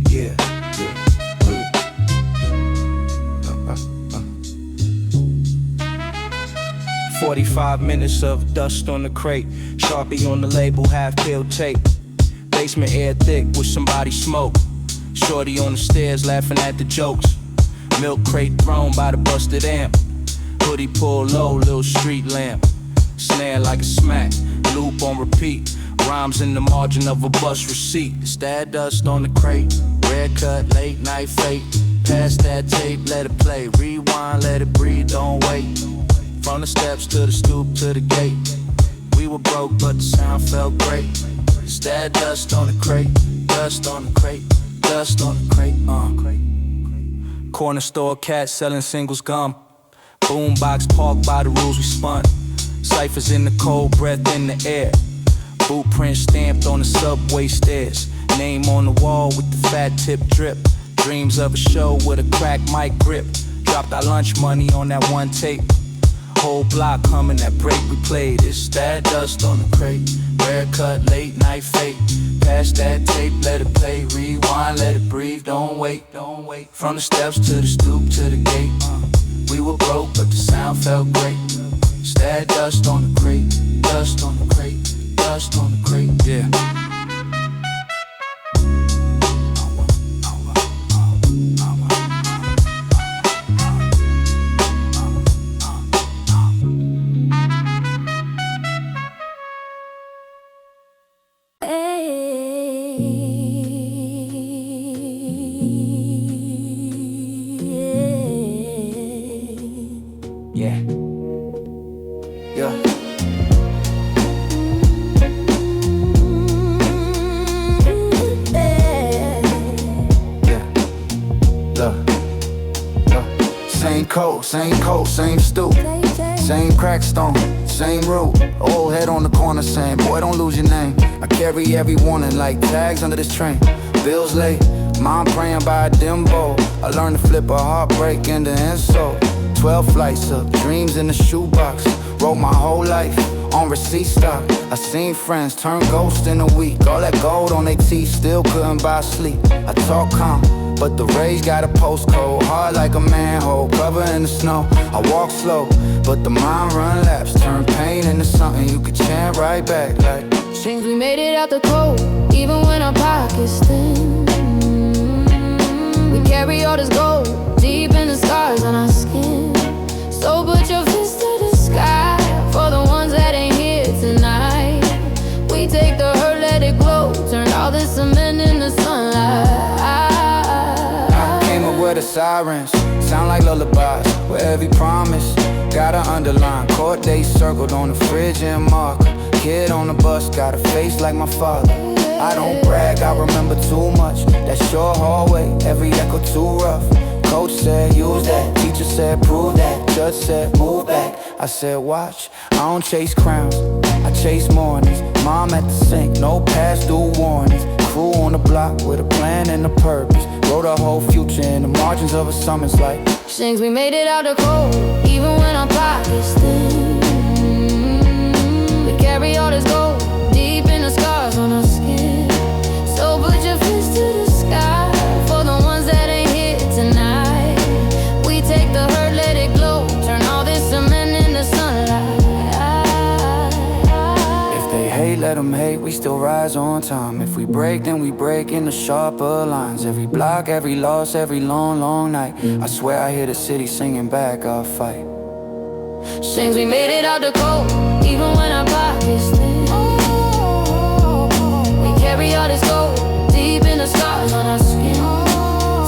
Yeah. 45 minutes of dust on the crate. Sharpie on the label, half-filled tape. Basement air thick with somebody smoke. Shorty on the stairs laughing at the jokes. Milk crate thrown by the busted amp. Hoodie pulled low, little street lamp. Snare like a smack, loop on repeat. Rhymes in the margin of a bus receipt. It's that dust on the crate. Red cut, late night fate. Pass that tape, let it play. Rewind, let it breathe, don't wait. From the steps to the stoop to the gate. We were broke, but the sound felt great. It's that dust on the crate. Dust on the crate. Dust on the crate. Corner store cat selling singles gum. Boombox parked by the rules we spun. Ciphers in the cold, breath in the air. Boot print stamped on the subway stairs. Name on the wall with the fat tip drip. Dreams of a show with a crack mic grip. Dropped our lunch money on that one tape. Whole block humming that break we played. It's that dust on the crate. Rare cut, late night fate. Pass that tape, let it play. Rewind, let it breathe, don't wait, don't wait. From the steps to the stoop to the gate. We were broke, but the sound felt great. It's that dust on the crate. Dust on the crate. Dust on the crate, yeah. Same coat, same stoop. Same crack stone, same road. Old head on the corner saying, boy, don't lose your name. I carry every warning like tags under this train. Bills late, mom praying by a dim bowl. I learned to flip a heartbreak into insult. 12 flights up, dreams in the shoebox. Wrote my whole life on receipt stock. I seen friends turn ghost in a week. All that gold on their teeth, still couldn't buy sleep. I talk calm, but the rage got a postcode. Hard like a manhole, covered in the snow. I walk slow, but the mind run laps. Turn pain into something you could chant right back like. Seems we made it out the cold, even when our pockets thin. We carry all this gold, deep in the scars on our skin. So put your fist to the sky, for the ones that ain't here tonight. We take the hurt, let it glow, turn all this cement into sunlight. I came up with the sirens, sound like lullabies, with every promise got an underline. Court dates circled on the fridge and marker. Kid on the bus, got a face like my father. I don't brag, I remember too much. That short hallway, every echo too rough. Coach said, use that. Teacher said, prove that. Judge said, move back. I said, watch. I don't chase crowns, I chase mornings. Mom at the sink, no past due warnings. Crew on the block with a plan and a purpose. Wrote our whole future in the margins of a summons like. Sings we made it out the cold, even when our pockets thin. We carry all this gold, deep in the scars on our skin. So put your fist to the sky, for the ones that ain't here tonight. We take the hurt, let it glow, turn all this cement into sunlight. If they hate, let them hate, we still rise on time. If we break, then we break into sharper lines. Every block, every loss, every long, long night. I swear I hear the city singing back our fight. Sings we made it out the cold, even when our pockets thin. We carry all this gold, deep in the scars on our skin.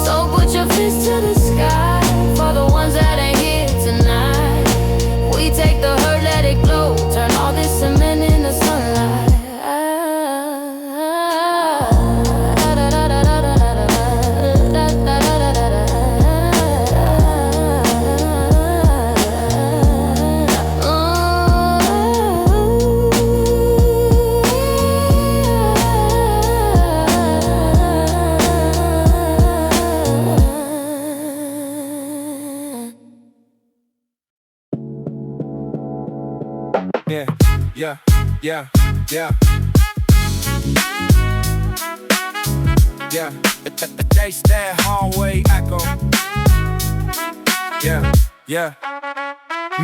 So put your fist to the sky, for the ones that ain't here tonight. We take the hurt, let it glow, turn all this cement into sunlight. Yeah, yeah, yeah. Yeah, chase that hallway echo. Yeah, yeah.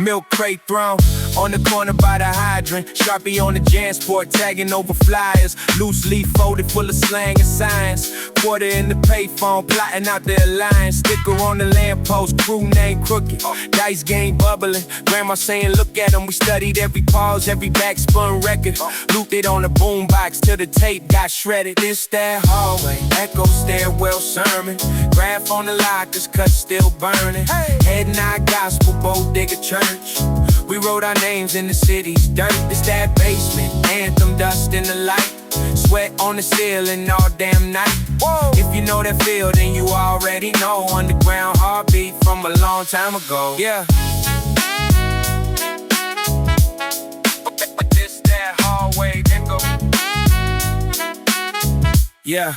Milk crate throne on the corner by the hydrant. Sharpie on the Jansport, tagging over flyers. Loose leaf folded full of slang and signs. Quarter in the payphone, plotting out the alliance. Sticker on the lamppost, crew name crooked. Dice game bubbling. Grandma saying, look at them. We studied every pause, every backspun record. Looped it on the boombox till the tape got shredded. This, that hallway, echo stairwell sermon. Graph on the lockers, cut still burning. Head nod gospel, both digger church. We wrote our names in the city's dirt. It's that basement, anthem dust in the light. Sweat on the ceiling all damn night. Whoa. If you know that feel, then you already know. Underground heartbeat from a long time ago. Yeah. This that hallway echo. Yeah.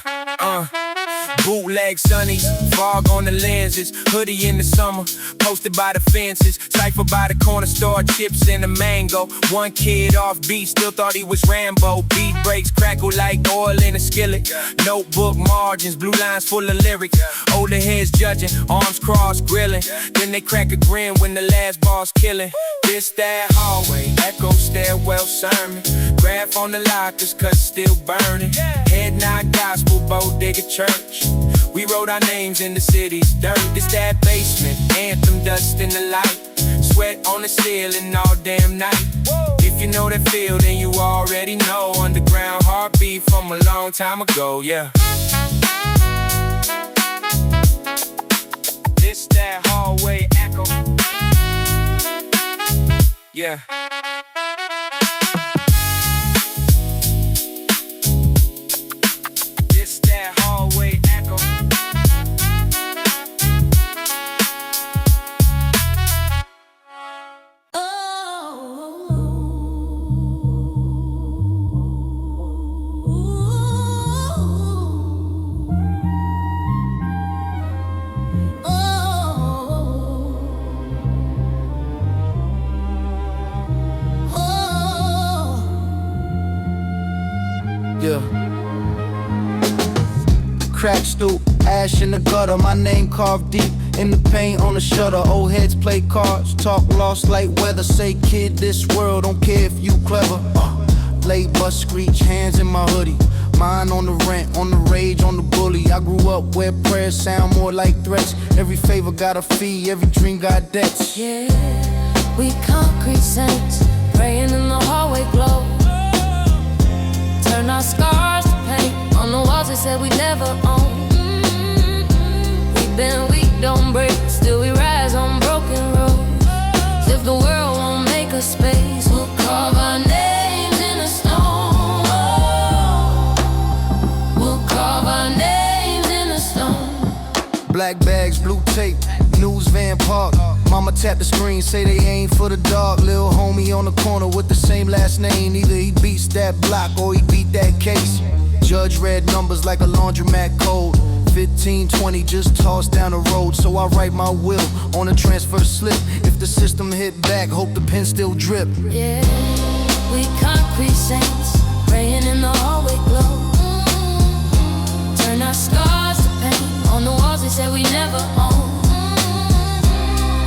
Bootleg sunnies, fog on the lenses, hoodie in the summer, posted by the fences, Cipher by the corner store, chips and a mango. One kid off beat, still thought he was Rambo. Beat breaks crackle like oil in a skillet. Notebook margins, blue lines full of lyrics. Older heads judging, arms crossed, grilling. Then they crack a grin when the last bar's killing. This, that hallway, echo stairwell sermon. Graph on the lockers, cut still burning. Head nod gospel, bodega church. We wrote our names in the city's dirt. It's that basement, anthem dust in the light. Sweat on the ceiling all damn night. If you know that feel, then you already know. Underground heartbeat from a long time ago, yeah. This that hallway echo. Yeah. This that hallway echo. Oh. crack stoop, ash in the gutter, my name carved deep in the paint on the shutter. Old heads play cards, talk lost like weather. Say kid, this world don't care if you clever. Late bus screech, hands in my hoodie. Mine on the rent, on the rage, on the bully. I grew up where prayers sound more like threats. Every favor got a fee, every dream got debts. Yeah, we concrete saints, praying in the hallway glow. Turn our scars to paint on the walls they said we never own. We've been weak, don't break, still we rise on broken roads. If the world won't make us space, we'll carve our names in the stone. We'll carve our names in the stone. Black bags, blue tape, news van park. Mama tap the screen, say they ain't for the dog. Lil' homie on the corner with the same last name. Either he beats that block or he beat that case. Judge read numbers like a laundromat code. 15, 20 just tossed down the road. So I write my will on a transfer slip. If the system hit back, hope the pen still drip. Yeah, we concrete saints, praying in the hallway glow. Turn our scars to paint on the walls they said we never own.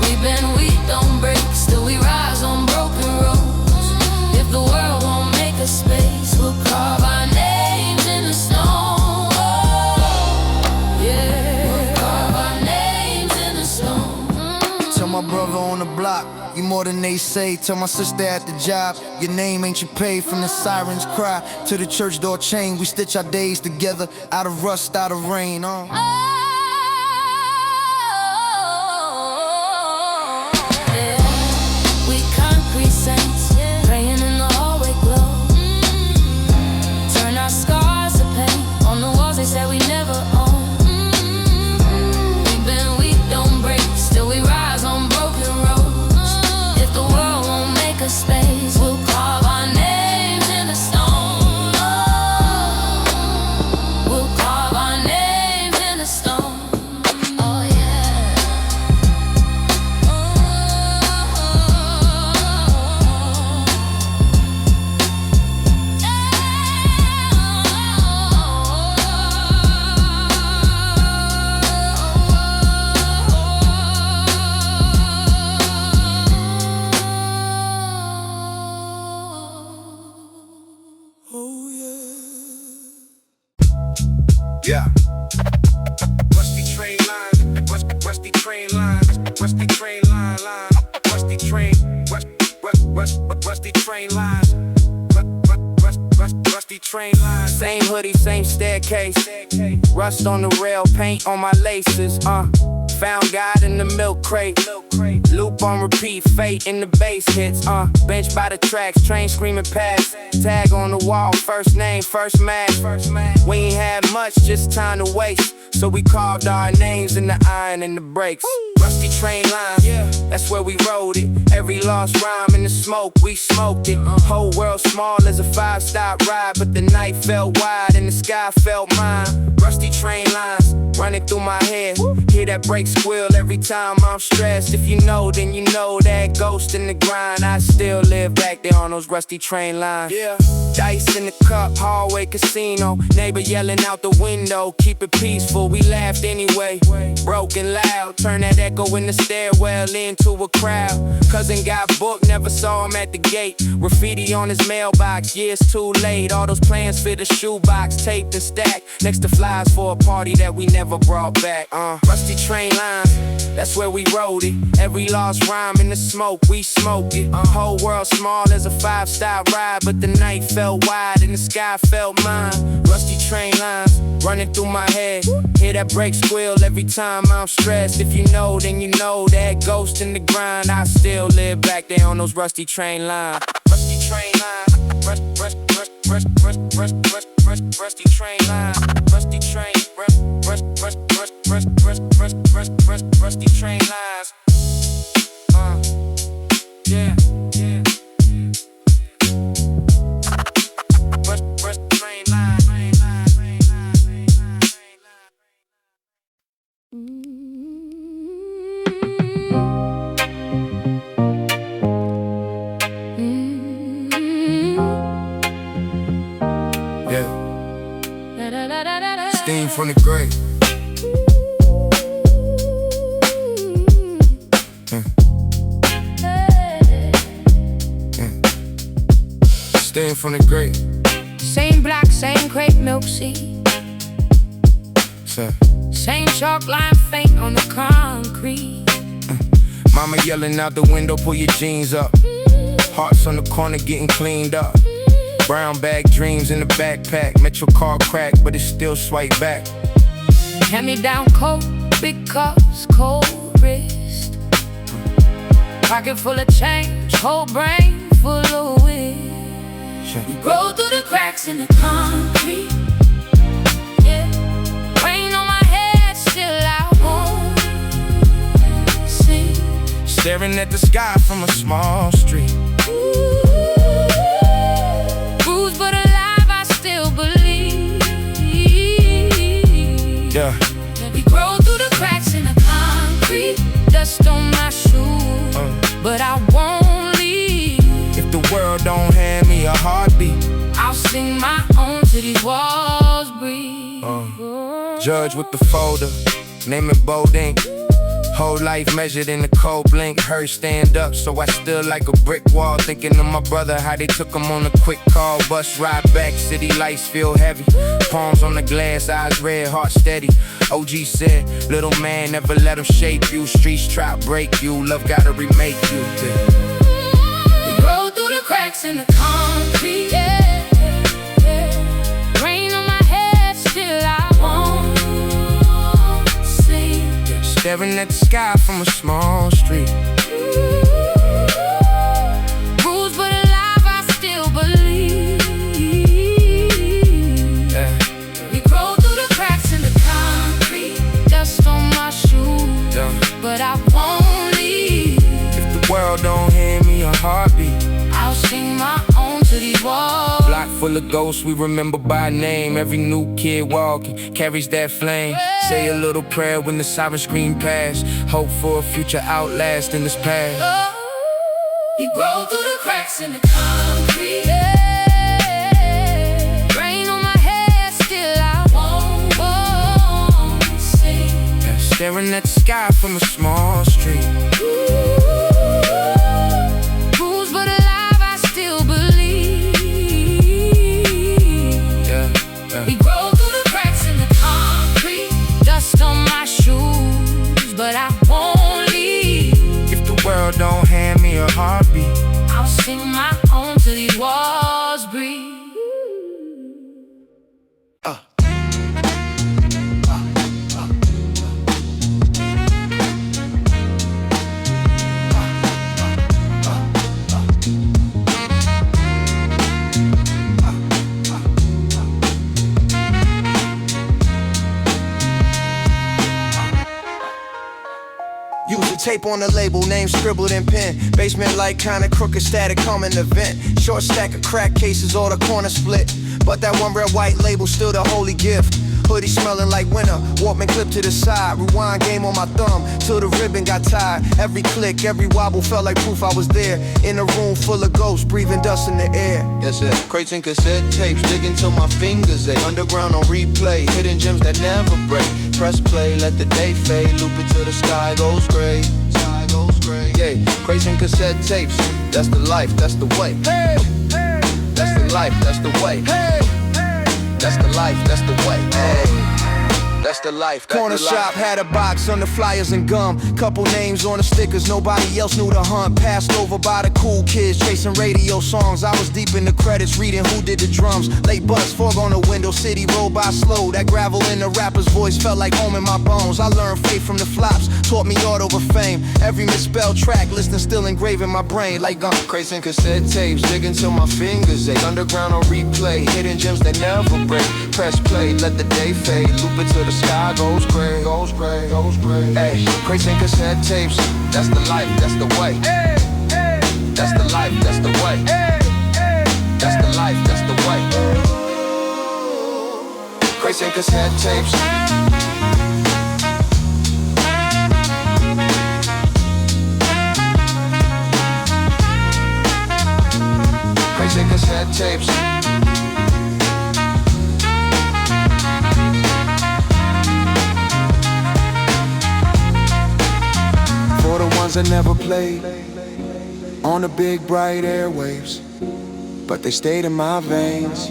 We've been weak, don't break, still we rise on broken roads. If the world won't make us space, we'll carve our names in the stone. Yeah, we'll carve our names in the stone. Tell my brother on the block, you more than they say. Tell my sister at the job, your name ain't your pay. From the sirens cry to the church door chain, we stitch our days together, out of rust, out of rain. Saints, praying in the hallway glow. Turn our scars to paint on the walls they said we never own. We've been weak, don't break, still we rise on broken roads. If the world won't make us space, we'll carve our names in the stone. We'll carve our names in the stone. Oh yeah. Yeah. Rusty train line, rusty train line, rusty train line, rusty train, rusty train line, rusty train line. Same hoodie, same staircase. Rust on the rail, paint on my laces. Found God in the milk crate. Loop on repeat, fate in the bass hits. Bench by the tracks, train screaming past. Tag on the wall, first name, first match. We ain't had much, just time to waste. So we carved our names in the iron and the brakes. Rusty train line, that's where we rode it. Every lost rhyme in the smoke, we smoked it. Whole world small as a 5-stop ride, but the night felt wide and the sky felt mine. Rusty train lines running through my head. Hear that brake squeal every time I'm stressed. If you know, then you know that ghost in the grind. I still live back there on those rusty train lines. Dice in the cup, hallway casino. Neighbor yelling out the window, keep it peaceful. We laughed anyway, broken loud. Turn that echo in the stairwell into a crowd. Cousin got booked, never saw him at the gate. Graffiti on his mailbox, years too late. All those plans fit a shoebox, taped and stacked next to flies for a party that we never brought back. Rusty train lines, that's where we rode it. Every lost rhyme in the smoke, we smoked it. Whole world small as a 5-star ride, but the night felt wide and the sky felt mine. Rusty train lines running through my head. Hear that brake squeal every time I'm stressed. If you know, then you know that ghost in the grind. I still live back there on those rusty train lines. Rusty train line, rusty train line, rusty train, rusty train lines. Yeah. Rusty train line. Steam from the grave. Staying from the great. Same block, same crate, milk seed. Same chalk line faint on the concrete. Mama yelling out the window, pull your jeans up. Hearts on the corner getting cleaned up. Brown bag dreams in the backpack. Met your car cracked, but it still swipe back. Hand me down coat, big cups, cold wrist. Pocket full of change, whole brain full of wish. We roll through the cracks in the concrete. Yeah, rain on my head, still I won't see. Staring at the sky from a small street. Bruised but alive, I still believe. Yeah. We grow through the cracks in the concrete. Dust on my shoes, but I won't leave. If the world don't hand me a heartbeat, I'll sing my own till these walls breathe. Judge with the folder, name it bold ink. Whole life measured in the cold blink. Her stand up, so I stood like a brick wall. Thinking of my brother, how they took him on a quick call. Bus ride back, city lights feel heavy. Palms on the glass, eyes red, heart steady. OG said, little man, never let him shape you. Streets try to break you, love gotta remake you. We roll through the cracks in the concrete. Yeah, yeah. Rain on my head, still I won't sleep. Staring at the sky from a small street. Bruised but alive, I still believe. Yeah. We grow through the cracks in the concrete. Dust on my shoes, but I won't leave. If the world don't hand me a heartbeat, I'll sing my own to these walls. block full of ghosts we remember by name. Every new kid walking carries that flame. Say a little prayer when the siren scream past. Hope for a future outlast in this past. We grow through the cracks in the concrete. Yeah. Rain on my head, still I won't see. Staring at the sky from a small street. Bruised but alive, I still believe. We grow through the cracks in the concrete. Dust on my shoes, but I won't leave. If the world don't hand me a heartbeat, I'll sing my own till these walls breathe. Use a tape on the label, name scribbled in pen. Basement like kinda crooked, static coming event. Short stack of crack cases, all the corners split. But that one red white label still the holy gift. Hoodie smelling like winter, Walkman clip to the side. Rewind game on my thumb, till the ribbon got tied. Every click, every wobble felt like proof I was there. In a room full of ghosts, breathing dust in the air. Yes, sir. Crates and cassette tapes, digging till my fingers ache. Underground on replay, hidden gems that never break. Press play, let the day fade, loop it till the sky goes gray. Sky goes gray. Yeah, crates and cassette tapes, that's the life, that's the way. Hey, hey, that's the life, that's the way. Hey, that's the life, that's the way. Hey. That's the life, that's Corner the life. shop had a box on the flyers and gum. Couple names on the stickers, nobody else knew the hunt. Passed over by the cool kids, chasing radio songs. I was deep in the credits, reading who did the drums. Late bus, fog on the window, city rolled by slow. That gravel in the rapper's voice felt like home in my bones. I learned faith from the flops, taught me art over fame. Every misspelled track, listening still engraved in my brain like Crates and cassette tapes, digging till my fingers ache. Underground on replay, hidden gems that never break. Press play, let the day fade, loop it till the sky goes gray, goes gray, goes gray. Hey, crates and cassette tapes, that's the life, that's the way. Hey, hey, that's the life, that's the way. Hey, hey, that's the life, that's the way. Crates and cassette tapes. Crates and cassette tapes. For the ones that never played on the big bright airwaves, but they stayed in my veins.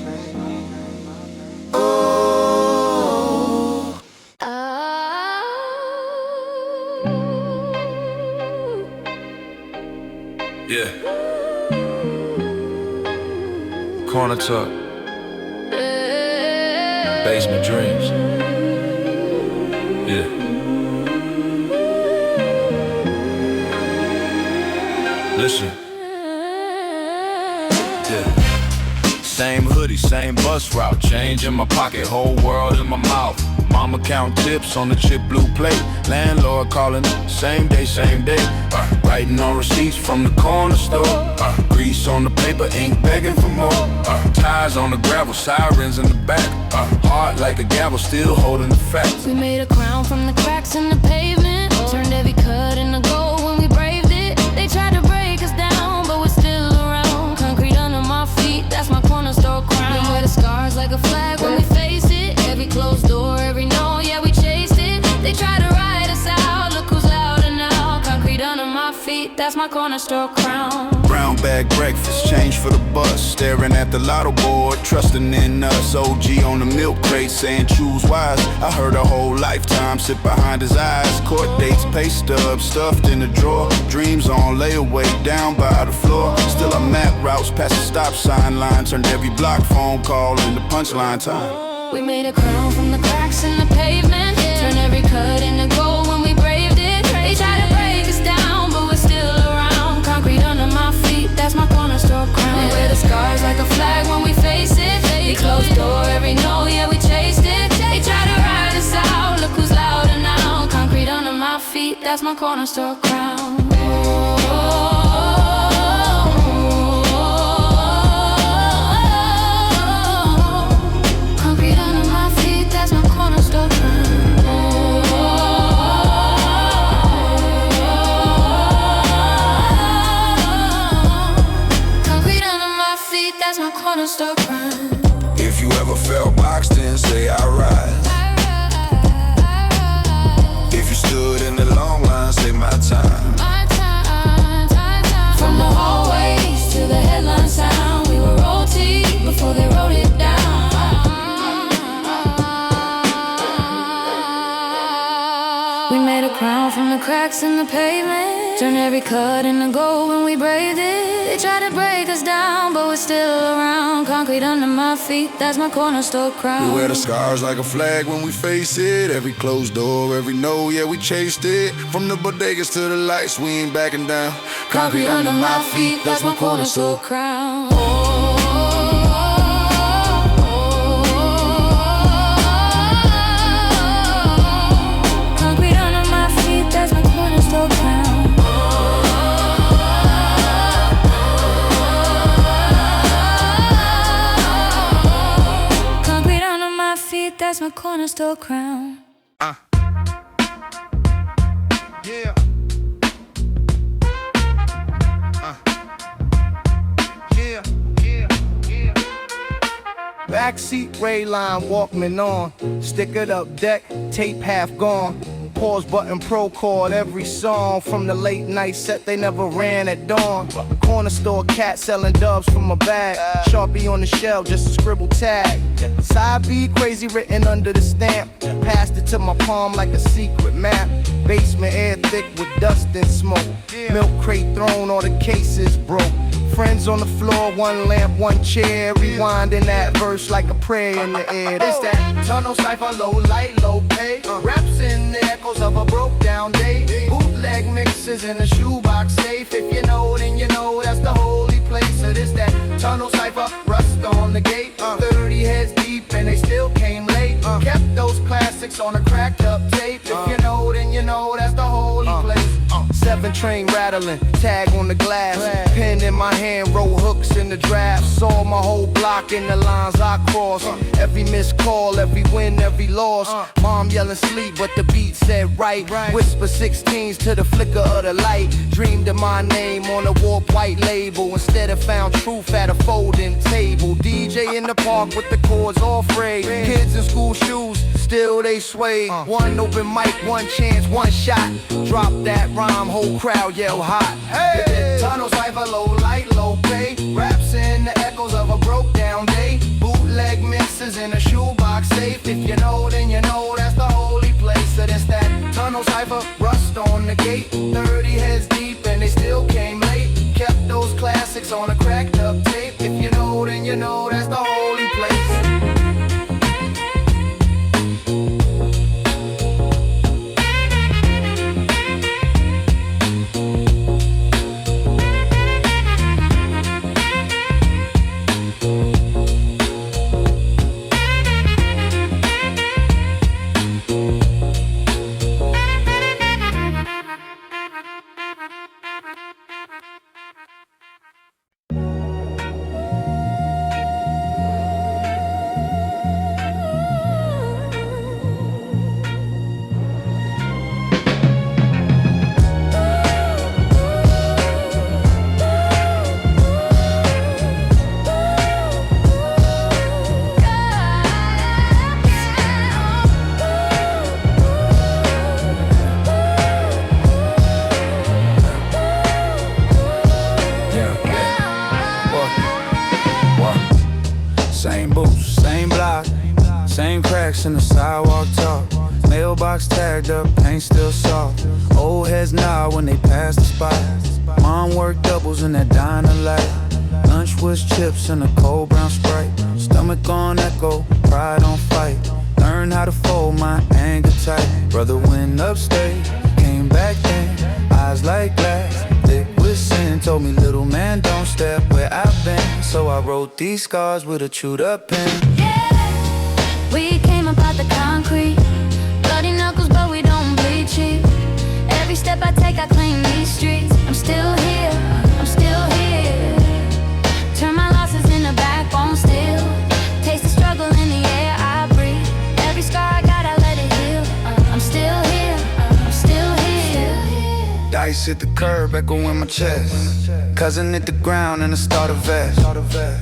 Yeah. Corner talk. Basement dreams. Yeah. Listen. Yeah. Same hoodie, same bus route. Change in my pocket, whole world in my mouth. Mama count tips on the chip blue plate. Landlord calling, same day, same day. Writing on receipts from the corner store. Grease on the paper, ink begging for more. Tires on the gravel, sirens in the back. Heart like a gavel, still holding the facts. We made a crown from the cracks in the pavement. Turned every cut into gold when we braved it. They tried to break us down, but we're still around. Concrete under my feet, that's my corner store crown. We wear the scars like a flag when we face it. Every closed door, every no, yeah, we chased it. They try to ride us out, look who's louder now. Concrete under my feet, that's my corner store crown. Brown bag breakfast, change for the bus. Staring at the lotto board, trusting in us. OG on the milk crate, saying choose wise. I heard a whole lifetime sit behind his eyes. Court dates, pay stubs, stuffed in the drawer. Dreams on layaway, down by the floor. Still I map routes, past the stop sign line. Turned every block phone call into punchline time. We made a crown from the cracks in the pavement. Turned every cut into gold when we braved it. They tried to break us down, but we're still around. Concrete under my feet, that's my corner store crown. We wear the scars like a flag when we face it. We closed door, every no, yeah, we chased it. They try to ride us out, look who's louder now. Concrete under my feet, that's my corner store crown. If you ever felt boxed in, say I rise. If you stood in the long line, say my time. From the hallways to the headline sound, we were OT before they wrote it down. We made a crown from the cracks in the pavement. Turned every cut into gold when we braved it. They tried to break us down, but we're still around. Concrete under my feet, that's my corner store crown. We wear the scars like a flag when we face it. Every closed door, every no, yeah, we chased it. From the bodegas to the lights, we ain't backing down. Concrete under my feet, that's my corner store crown. Concrete under my feet, that's my corner store crown. That's my corner store crown. Yeah. Backseat Rayline Walkman on. Stickered up deck, tape half gone. Pause button pro chord every song. From the late night set they never ran at dawn. Corner store cat selling dubs from a bag. Sharpie on the shelf, just a scribble tag. Side B crazy written under the stamp. Passed it to my palm like a secret map. Basement air thick with dust and smoke. Milk crate thrown, all the cases broke. Friends on the floor, one lamp, one chair. Rewinding that verse like a prayer in the air. This that tunnel cipher, low light, low pay. Raps in the echoes of a broke down day. Bootleg mixes in a shoebox safe. If you know, then you know that's the holy place. So this that tunnel cipher, rust on the gate. 30 heads deep and they still came late. Kept those classics on a cracked up tape. If you know, then you know that's the holy place. 7 train rattling, tag on the glass. Pen in my hand, roll hooks in the draft. Saw my whole block in the lines I cross. Every missed call, every win, every loss. Mom yelling sleep, but the beat said right. Whisper 16s to the flicker of the light. Dreamed of my name on a warped white label. Instead of found truth at a folding table. DJ in the park with the chords all frayed. Kids in school shoes, still they sway. One open mic, one chance, one shot. Drop that rhyme, whole crowd yell hot. Hey! Tunnel cipher, low light, low pay. Raps in the echoes of a broke down day. Bootleg mixes in a shoebox safe. If you know, then you know that's the holy place. So that's that tunnel cipher, rust on the gate. 30 heads deep and they still came late. Kept those classics on a cracked up tape. If you know, then you know that's the holy place. In the sidewalk talk, mailbox tagged up, paint still soft. Old heads nod when they pass the spot. Mom worked doubles in that diner light. Lunch was chips and a cold brown Sprite. Stomach on echo, pride on fight. Learned how to fold my anger tight. Brother went upstate, came back then. Eyes like glass, thick with sin. Told me little man don't step where I've been. So I wrote these scars with a chewed up pen. We came up out the concrete, bloody knuckles, but we don't bleed cheap. Every step I take, I claim these streets. I'm still here, I'm still here. Turn my losses into backbone still. Taste the struggle in the air I breathe. Every scar I got, I let it heal. I'm still here, I'm still here. Dice hit the curb, echo in my chest. Cousin hit the ground and I start a vest.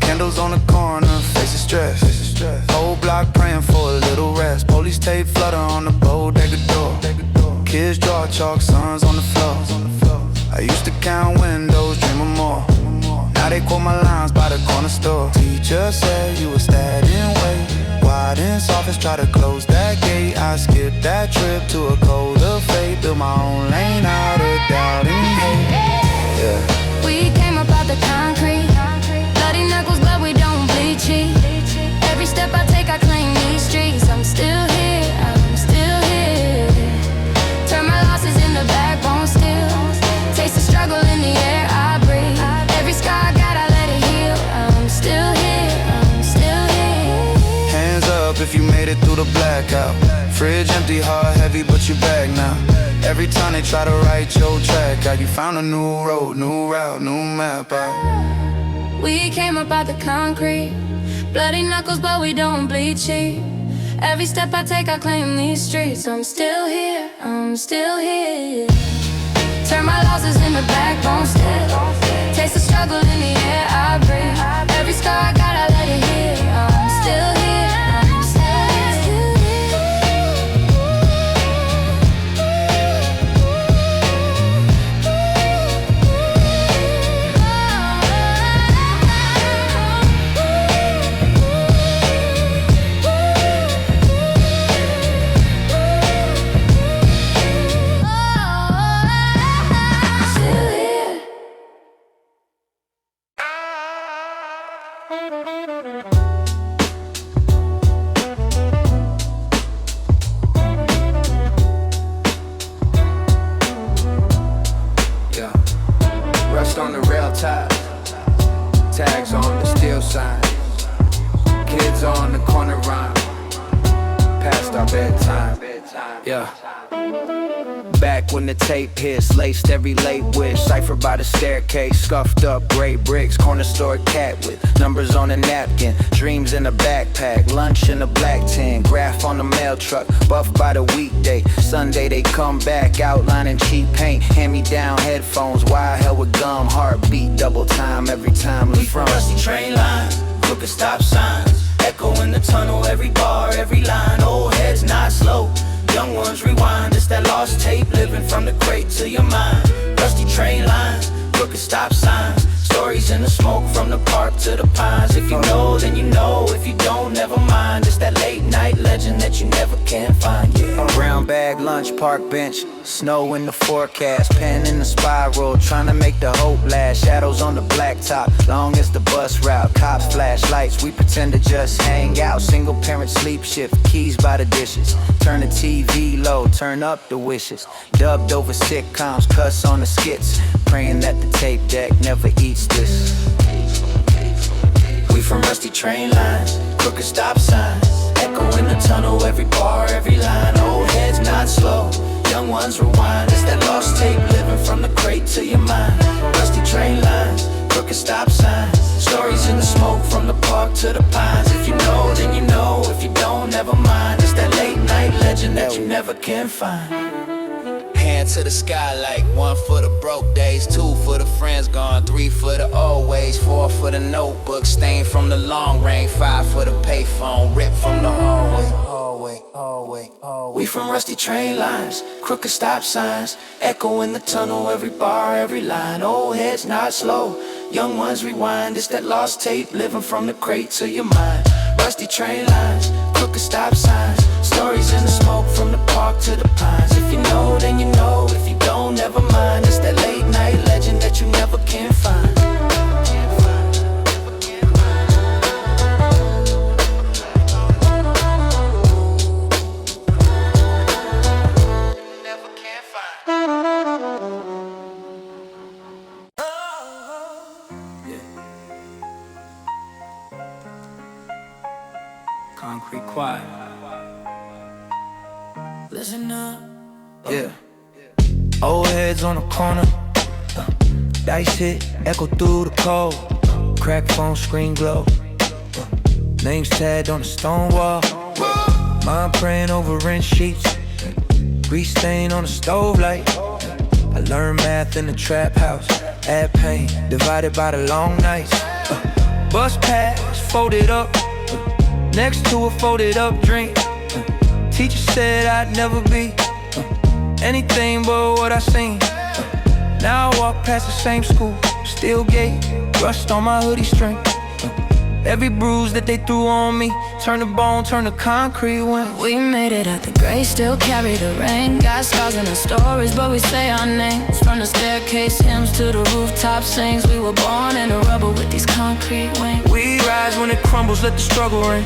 Candles on the corner, faces stressed. Whole block praying for a little rest. Police tape flutter on the bodega door. Kids draw chalk, sons on the floor. I used to count windows, dream of more. Now they quote my lines by the corner store. Teacher said you were standing way wide in office, try to close that gate. I skipped that trip to a colder fate. Built my own lane out of doubt and hate. Yeah. We came up out the concrete, bloody knuckles, but we don't bleed cheap. Every step I take, I claim these streets. I'm still here, I'm still here. Turn my losses into backbone still. Taste the struggle in the air I breathe. Every scar I got, I let it heal. I'm still here, I'm still here. Hands up if you made it through the blackout. Fridge empty, heart heavy, but you back now. Every time they try to write your track out, you found a new road, new route, new map out. We came up out the concrete, bloody knuckles, but we don't bleed cheap. Every step I take, I claim these streets. I'm still here, I'm still here. Turn my losses into backbone still. Taste the struggle in the air I breathe. Every scar I got, I let it heal. I'm still here, I'm still Tags on the steel sign. Kids on the corner rhyme. Past our bedtime. Yeah. Back when the tape hits, laced every late wish. Cipher by the staircase, scuffed up gray bricks. Corner store cat with numbers on a napkin. Dreams in a backpack, lunch in a black tin. Graph on the mail truck, buff by the weekday. Sunday they come back, outlining cheap paint. Hand-me-down headphones, wide hell with gum. Heartbeat, double time every time we from rusty train lines, crooked stop signs. Echo in the tunnel, every bar, every line. Old heads not slow, young ones rewind. It's that lost tape living from the crate to your mind. Rusty train lines, crooked stop signs. Stories in the smoke from the park to the pines. If you know, then you know. If you don't, never mind. It's that late night legend that you never can find, yeah. Brown bag, lunch, park bench. Snow in the forecast, pen in the spiral. Trying to make the hope last. Shadows on the blacktop, long as the bus route. Cops, flashlights, we pretend to just hang out. Single parent sleep shift, keys by the dishes. Turn the TV low, turn up the wishes. Dubbed over sitcoms, cuss on the skits. Praying that the tape deck never eats this. We from rusty train lines, crooked stop signs. Echo in the tunnel, every bar, every line. Old heads not slow, young ones rewind. It's that lost tape living from the crate to your mind. Rusty train lines, crooked stop signs. Stories in the smoke from the park to the pines. If you know, then you know. If you don't, never mind. It's that late night legend that you never can find. Hand to the sky like 1 for the broke days, 2 for the friends gone, 3 for the old ways, 4 for the notebook stained from the long rain, 5 for the payphone ripped from the hallway. We from rusty train lines, crooked stop signs. Echo in the tunnel, every bar, every line. Old heads not slow, young ones rewind. It's that lost tape living from the crate to your mind. Rusty train lines, crooked stop signs. Stories in the smoke from the park to the pines. If you know, then you know. If you don't, never mind. It's that late night legend that you never can find. Concrete quiet. Listen up. Yeah. Old heads on the corner. Dice hit, echo through the cold. Crack phone screen glow. Names tagged on the stone wall. Mom praying over rent sheets. Grease stain on the stove light. I learned math in the trap house. Add pain, divided by the long nights. Bus pass, folded up. Next to a folded up drink. Teacher said I'd never be anything but what I seen. Now I walk past the same school, still gay, rust on my hoodie string. Every bruise that they threw on me, turn to bone, turn to concrete when we made it out the gray, still carry the rain. Got scars in the stories, but we say our names. From the staircase hymns to the rooftop sings. We were born in the rubble with these concrete wings. We rise when it crumbles, let the struggle ring.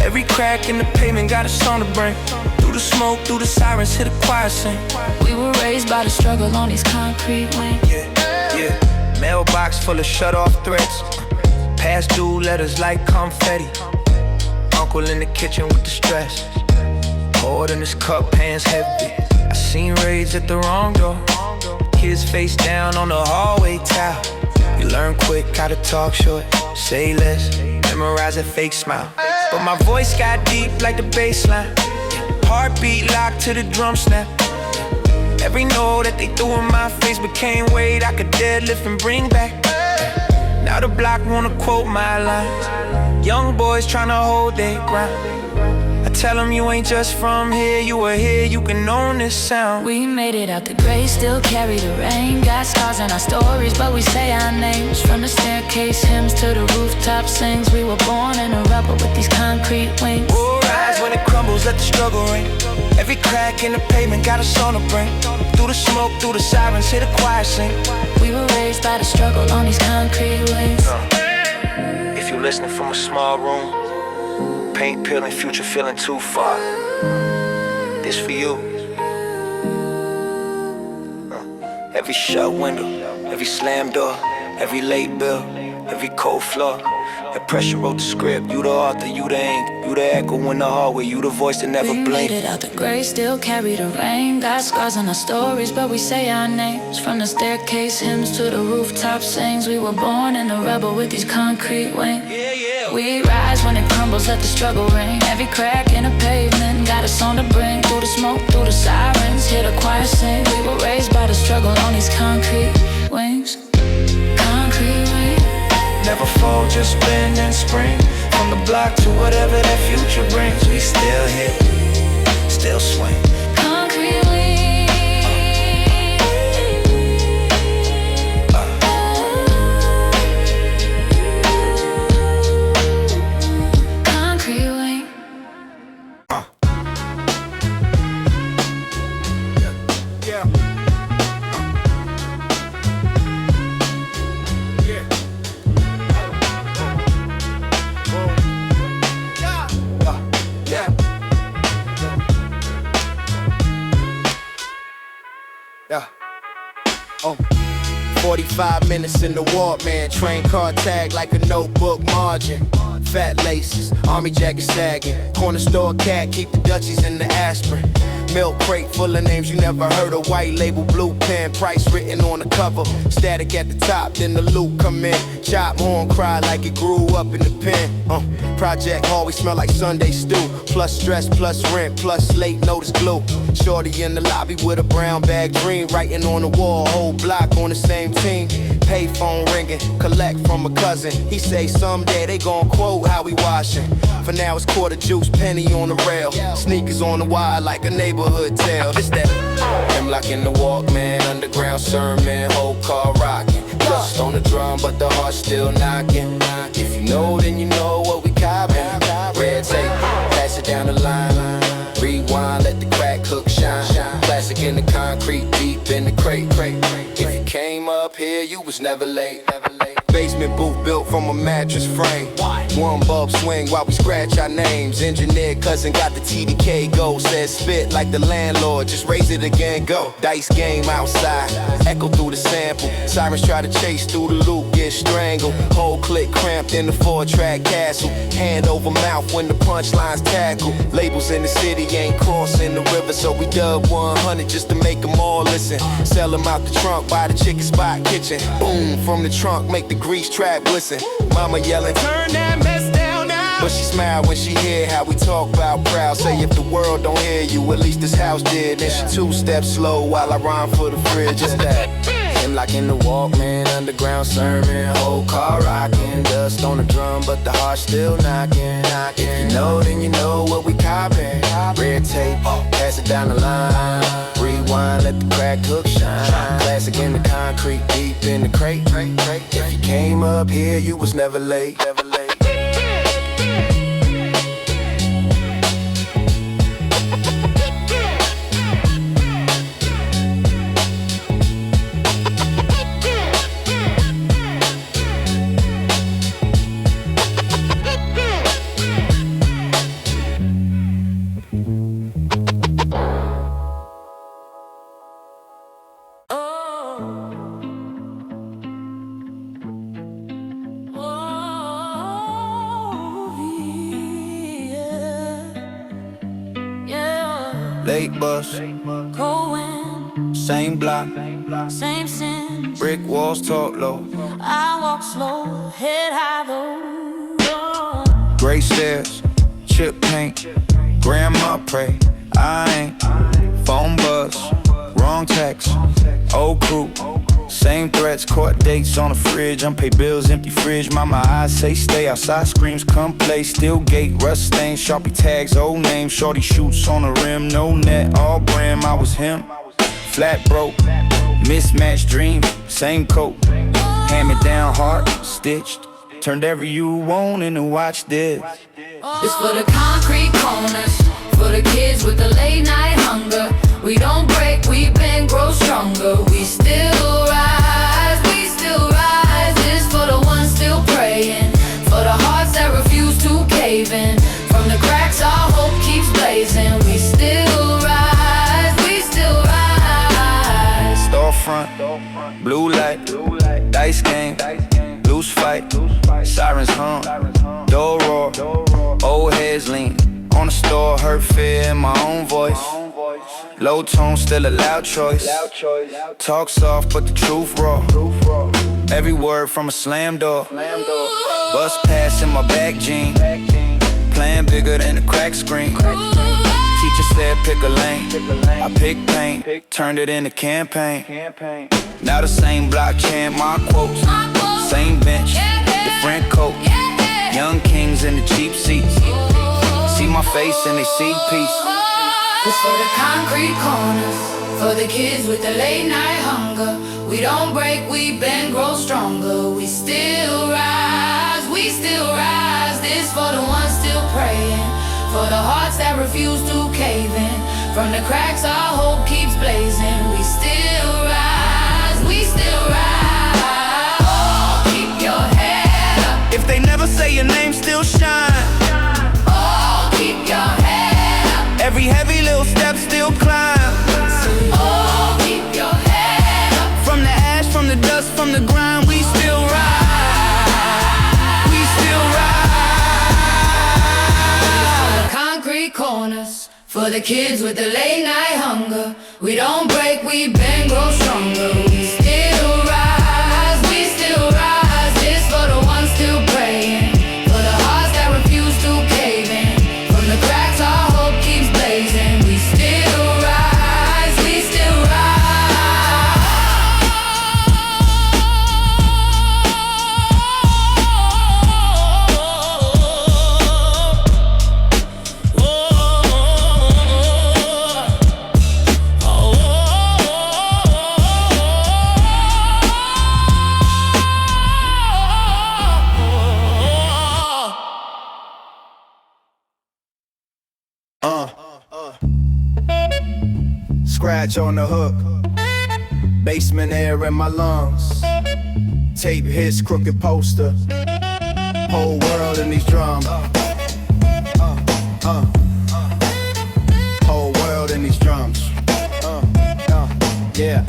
Every crack in the pavement got a song to bring. Through the smoke, through the sirens, hear the choir sing. We were raised by the struggle on these concrete wings. Yeah. Mailbox full of shut-off threats. Past due letters like confetti. Uncle in the kitchen with the stress. Holding his cup, hands heavy. I seen raids at the wrong door. Kids face down on the hallway towel. You learn quick how to talk short, say less, memorize a fake smile. But my voice got deep like the bass line. Heartbeat locked to the drum snap. Every note that they threw in my face became weight I could deadlift and bring back. Now the block wanna quote my line. Young boys tryna hold their ground. I tell them you ain't just from here, you are here, you can own this sound. We made it out the gray, still carry the rain. Got scars in our stories, but we say our names. From the staircase hymns to the rooftop sings. We were born in a rubble with these concrete wings. We'll rise when it crumbles, let the struggle ring. Every crack in the pavement got a song to bring. Through the smoke, through the sirens, hear the choir sing. We were raised by the struggle on these concrete wings. If you listening from a small room, paint peeling, future feeling too far, this for you. Every shut window, every slammed door, every late bill, every cold floor. That pressure wrote the script. You the author, you the ink. You the echo in the hallway. You the voice that never We blinked. made it out the gray, still carry the rain. Got scars on our stories, but we say our names. From the staircase hymns to the rooftop sings. We were born in the rubble with these concrete wings. We rise when it crumbles, let the struggle ring. Every crack in the pavement got a song to bring. Through the smoke, through the sirens, hear the choir sing. We were raised by the struggle on these concrete wings. Concrete wings. Never fall, just bend and spring. From the block to whatever that future brings. We still hit, still swing. Concrete wings. Concrete wings. Yeah. Yeah. 45 minutes in the warp, man. Train car tag like a notebook margin. Fat laces, army jacket sagging. Corner store cat, keep the Dutchies in the aspirin. Milk crate full of names you never heard of. White label, blue pen, price written on the cover. Static at the top, then the loop come in. Chop horn cry like it grew up in the pen. Project always smell like Sunday stew. Plus stress, plus rent, plus late notice glue. Shorty in the lobby with a brown bag dream. Writing on the wall, whole block on the same team. Payphone ringing, collect from a cousin. He say someday they gon' quote how we washing. For now it's quarter juice, penny on the rail. Sneakers on the wire like a neighborhood tale. It's that Hemlock in the Walkman, underground sermon, whole car rocking. Dust on the drum, but the heart still knocking. If you know, then you know what we copping. Red tape, pass it down the line. Rewind, let the crack hook shine. Classic in the concrete, deep in the crate. If you came up here, you was never late. Basement booth built from a mattress frame. One bulb swing while we scratch our names. Engineer cousin got the TDK go. Says spit like the landlord, just raise it again, go. Dice game outside, echo through the sample. Sirens try to chase through the loop, get strangled. Whole click cramped in the 4-track castle. Hand over mouth when the punchlines tackle. Labels in the city ain't crossing the river, so we dub 100 just to make them all listen. Sell them out the trunk, buy the chicken spot kitchen. Boom, from the trunk, make the grease trap glisten. Mama yelling, turn that mess down now. But she smile when she hear how we talk about proud. Say if the world don't hear you, at least this house did. Then she 2 steps slow while I rhyme for the fridge. Just that. Hemlock in the Walkman, underground sermon, whole car rocking. Dust on the drum, but the heart still knocking. If you know, then you know what we copping. Red tape, pass it down the line. Rewind, let the crack hook shine. Classic in the concrete, deep in the crate. If you came up here, you was never late. Late bus, Cold wind, same block, same sin. brick walls talk low. I walk slow, head high though. Gray stairs, chip paint, grandma pray. I ain't phone buzz, wrong text, old crew. Same threats, court dates on the fridge. Unpaid bills, empty fridge. Mama eyes say stay outside, screams come play. Still gate, rust stains, Sharpie tags, old name. Shorty shoots on the rim, no net, all brim. I was him, flat broke, mismatched dream, same coat. Hand me down hard, stitched. Turned every you want into watch this. It's for the concrete corners, for the kids with the late night hunger. We don't break, we bend, grow stronger. We still rise, we still rise. It's for the ones still praying, for the hearts that refuse to cave in. From the cracks our hope keeps blazing. We still rise, we still rise. Storefront, blue light, dice game, loose fight, sirens hum, door roar, old heads lean. On the store, hurt fear in my own voice. Low tone, still a loud choice. Talk soft, but the truth raw. Every word from a slam door. Bus pass in my back jean. Playing bigger than the crack screen. Teacher said pick a lane. I picked paint, turned it into campaign. Now the same block chant my quotes. Same bench, different coat. Young kings in the cheap seats. See my face and they see peace. It's for the concrete corners, for the kids with the late night hunger. We don't break, we bend, grow stronger. We still rise, we still rise. This for the ones still praying, for the hearts that refuse to cave in. From the cracks our hope keeps blazing. We still rise, we still rise. Oh, keep your head up. If they never say your name, still shine. Oh, keep your head up. Every heavy little step still climb. Oh, keep your head up. From the ash, from the dust, from the grind, we still rise. We still rise. Concrete corners, for the kids with the late night hunger. We don't break, we bend, grow stronger. We still rise, we still rise. This for the ones still praying, for the hearts that refuse to cave in. From the cracks our hope keeps blazing. We still rise, we still Scratch on the hook, basement air in my lungs. Tape hits, crooked poster. Whole world in these drums. Whole world in these drums. Yeah.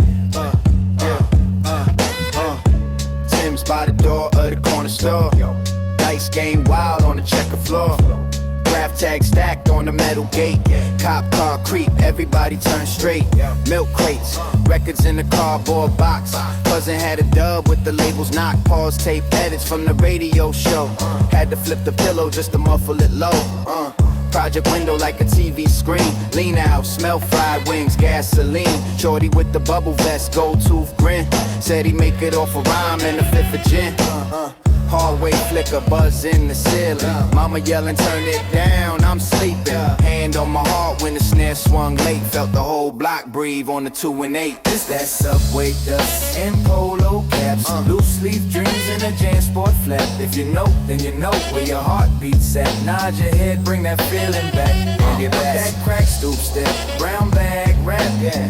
Tim's by the door of the corner store. Dice game wild on the checker floor. Graph tag stacked on the metal gate. Cop car creep, everybody turn straight. Milk crates, records in the cardboard box. Cousin had a dub with the labels knocked. Pause tape edits from the radio show. Had to flip the pillow just to muffle it low. Project window like a TV screen. Lean out, smell fried wings, gasoline. Shorty with the bubble vest, gold tooth grin. Said he make it off a rhyme and a fifth of gin. Hallway flicker, buzz in the ceiling. Mama yelling, turn it down, I'm sleeping. Hand on my heart when the snare swung late. Felt the whole block breathe on the 2 and 8. It's that subway dust and polo caps. Loose leaf dreams in a JanSport flap. If you know, then you know where your heart beats at. Nod your head, bring that feeling back. Get back. That crack stoop step, brown bag rap.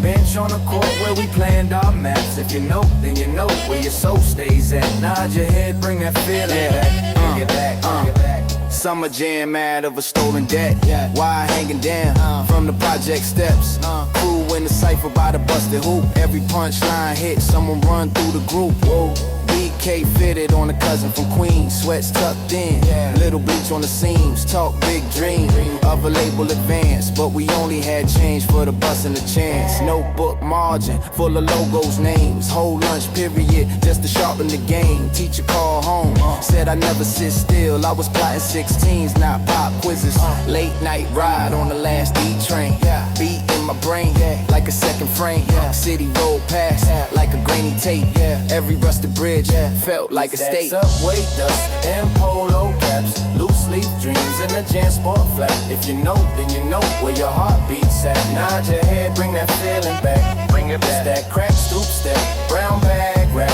Bench on the court where we planned our maps. If you know, then you know where your soul stays at. Nod your head, bring that feeling back. Bring it back, bring it back. Summer jam mad of a stolen debt. Why hanging down from the project steps? Crew in the cipher by the busted hoop. Every punchline hit, someone run through the group. Whoa. BK fitted on a cousin from Queens. Sweats tucked in, little bleach on the seams. Talk big dream of a label advance, but we only had change for the bus and the chance. Notebook margin full of logos, names. Whole lunch period just to sharpen the game. Teacher called home, said I never sit still. I was plotting 16s, not pop quizzes. Late night ride on the last E train. Beat in my brain like a second frame. City rolled past like a grainy tape. Every rusted bridge felt like a state. Subway dust and polo caps. Loose leaf dreams in a JanSport flap. If you know, then you know where your heart beats at. Nod your head, bring that feeling back. Bring it back. That crack stoop step, brown bag rap.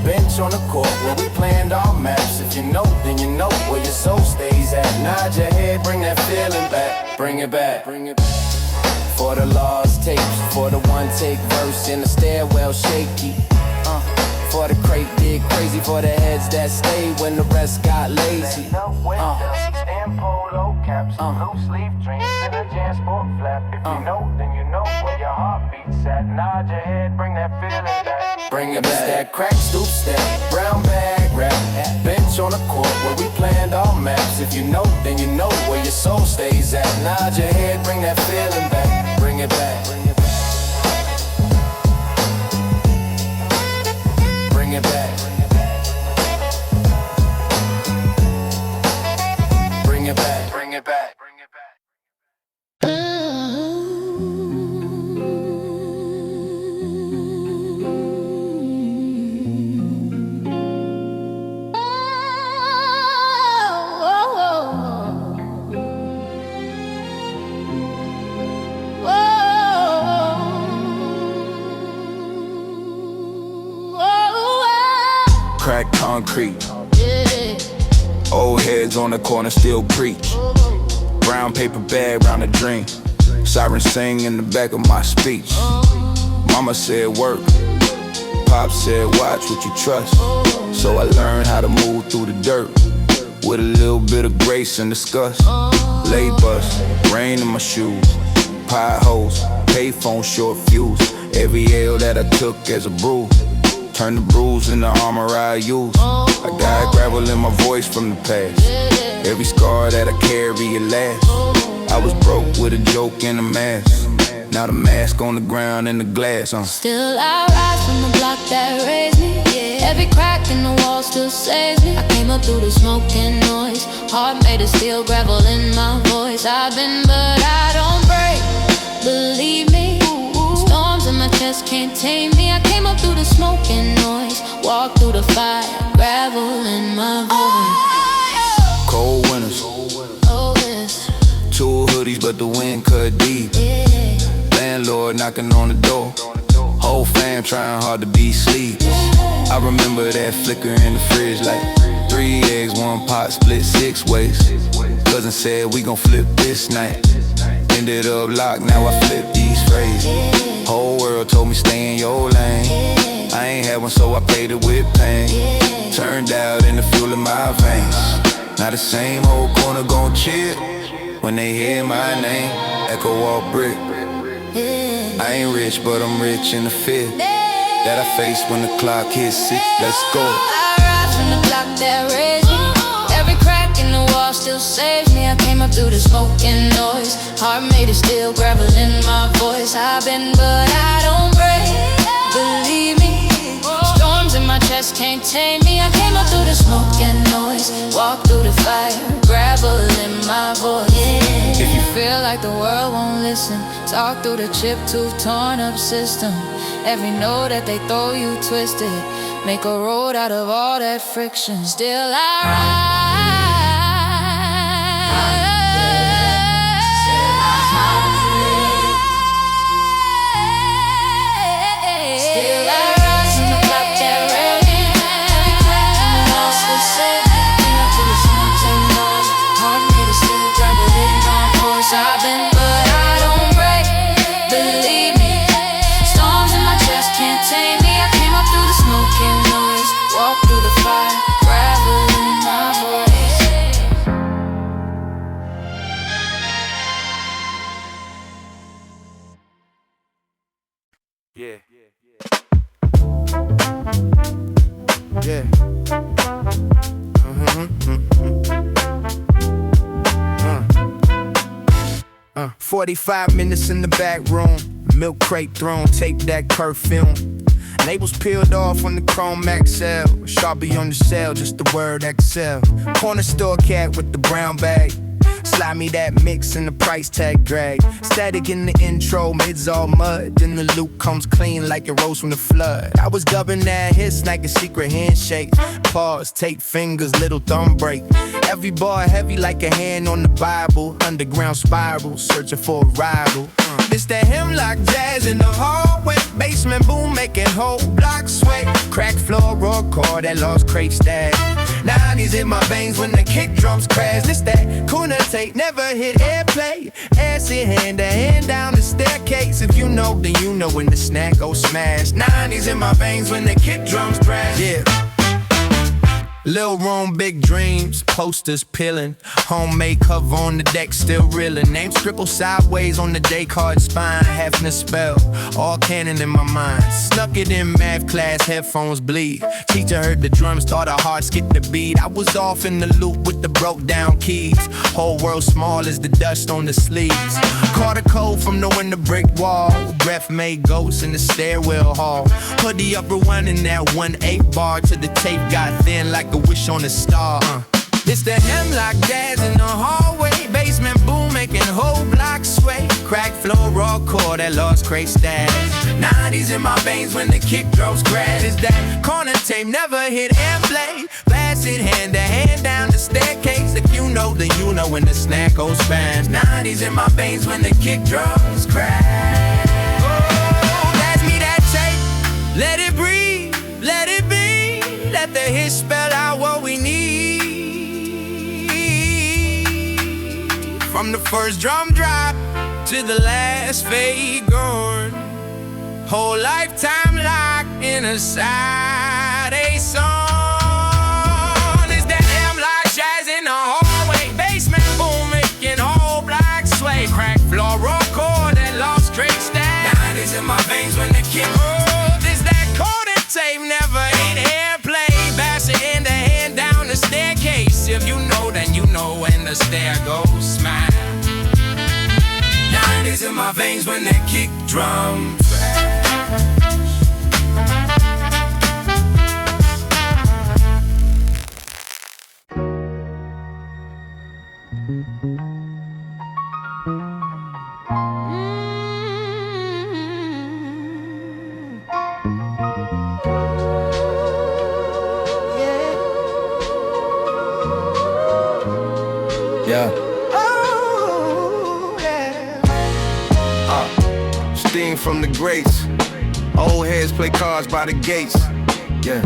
Bench on the court where we planned our maps. If you know, then you know where your soul stays at. Nod your head, bring that feeling back. Bring it back. Bring it back. For the lost tapes, for the one take verse in the stairwell shaky. For the crate dig crazy, for the heads that stayed when the rest got lazy. And polo caps, loose leaf dreams in a JanSport flap. If you know, then you know where your heart beats at. Nod your head, bring that feeling back. Bring it back. That crack stoop step, brown bag rap. Bench on the court where we planned all maps. If you know, then you know where your soul stays at. Nod your head, bring that feeling back. Bring it back. Bring it back. Bring it back. Bring it back. Bring it back. Crack concrete. Old heads on the corner still preach. Brown paper bag round a dream. Sirens sing in the back of my speech. Mama said work. Pop said watch what you trust. So I learned how to move through the dirt with a little bit of grace and disgust. Late bus, rain in my shoes. Potholes, payphone short fuse. Every L that I took as a bruise turn the bruise into armor I use. I got gravel in my voice from the past. Every scar that I carry, it lasts. I was broke with a joke and a mask. Now the mask on the ground and the glass on. Still I rise from the block that raised me. Every crack in the wall still saves me. I came up through the smoke and noise. Heart made of steel, gravel in my voice. I've been but I don't break, believe me. Storms in my chest can't tame me. I came up through the smoke and noise. Walked through the fire, gravel in my voice. Cold winters, Oh yes, 2 hoodies but the wind cut deep. Landlord knocking on the door. Whole fam trying hard to be sleep. I remember that flicker in the fridge like 3 eggs, 1 pot, split 6 ways. Cousin said we gon' flip this night. Ended up locked, now I flip these phrases. Whole world told me stay in your lane. I ain't had one so I paid it with pain. Turned out in the fuel in my veins. Now the same old corner gon' chill when they hear my name. Echo all brick. I ain't rich but I'm rich in the fear that I face when the clock hits 6. Let's go. I rise from the block that raised me. Every crack in the wall still saves me. I came up through the smoke and noise. Heart made of steel, gravel in my voice. I've been but I don't break, believe me. Storms in my chest can't tame me. I came up through the smoke and noise. Walked through the fire, gravel in my voice. If you feel like the world won't listen, talk through the chip tooth torn up system. Every note that they throw you twisted. Make a road out of all that friction. Still I rise. Still I rise from the block that raised me. Every crack in the wall still saves me. Came up through the smoke and noise. Heart made of steel, gravel in my voice. I've been but I don't break, believe me. Storms in my chest can't tame me. I came up through the smoke and noise. Walk through the fire, gravel in my voice. Yeah. Yeah. 45 minutes in the back room. Milk crate thrown, tape deck perfume. Labels peeled off on the Chrome XL. Sharpie on the cell, just the word Excel. Corner store cat with the brown bag. Slide me that mix and the price tag drag. Static in the intro, mids all mud. Then the loop comes clean like it rose from the flood. I was dubbing that hits like a secret handshake. Pause, tape fingers, little thumb break. Every bar heavy like a hand on the Bible. Underground spiral, searching for a rival. This that hemlock jazz in the hallway. Basement boom making whole blocks sway. Crack floor, raw core, that lost crate stack. 90's in my veins when the kick drums crash. This that corner tape, never hit airplay. Acid hand to hand down the staircase. If you know, then you know when the snack goes smash. 90's in my veins when the kick drums crash. Yeah. Little room, big dreams, posters peeling. Homemade cover on the deck, still reeling. Name scribbled sideways on the day card spine. Having a spell, all canon in my mind. Snuck it in math class, headphones bleed. Teacher heard the drums, thought our hearts skipped the beat. I was off in the loop with the broke down keys. Whole world small as the dust on the sleeves. Caught a cold from knowing the brick wall. Breath made ghosts in the stairwell hall. Hoodie up rewinding that 1/8 bar till the tape got thin like a wish on a star. It's the hemlock jazz in the hallway. Basement boom making whole blocks sway. Crack floor, raw core, that lost crate stash. 90's in my veins when the kick drops grass. Is that corner tape never hit airplay. Pass it hand to hand down the staircase. If you know, then you know when the snack goes fast. 90's in my veins when the kick drops crash. Oh, pass me that tape. Let it breathe, let it be. Let the hit spell out what we need. From the first drum drop to the last fade gone. Whole lifetime locked in a side A song. It's that hemlock jazz in the hallway. Basement boom making whole blocks sway. Crack floor, raw core, that lost straight stack. 90's in my veins when the kick rolls. It's that coded tape never hit airplay. Bash it hand to hand down the staircase. If you know, then you know when the stair goes smash. 90's in my veins when they kick drum trash. Yeah. Steam from the greats. Old heads play cards by the gates. Yeah.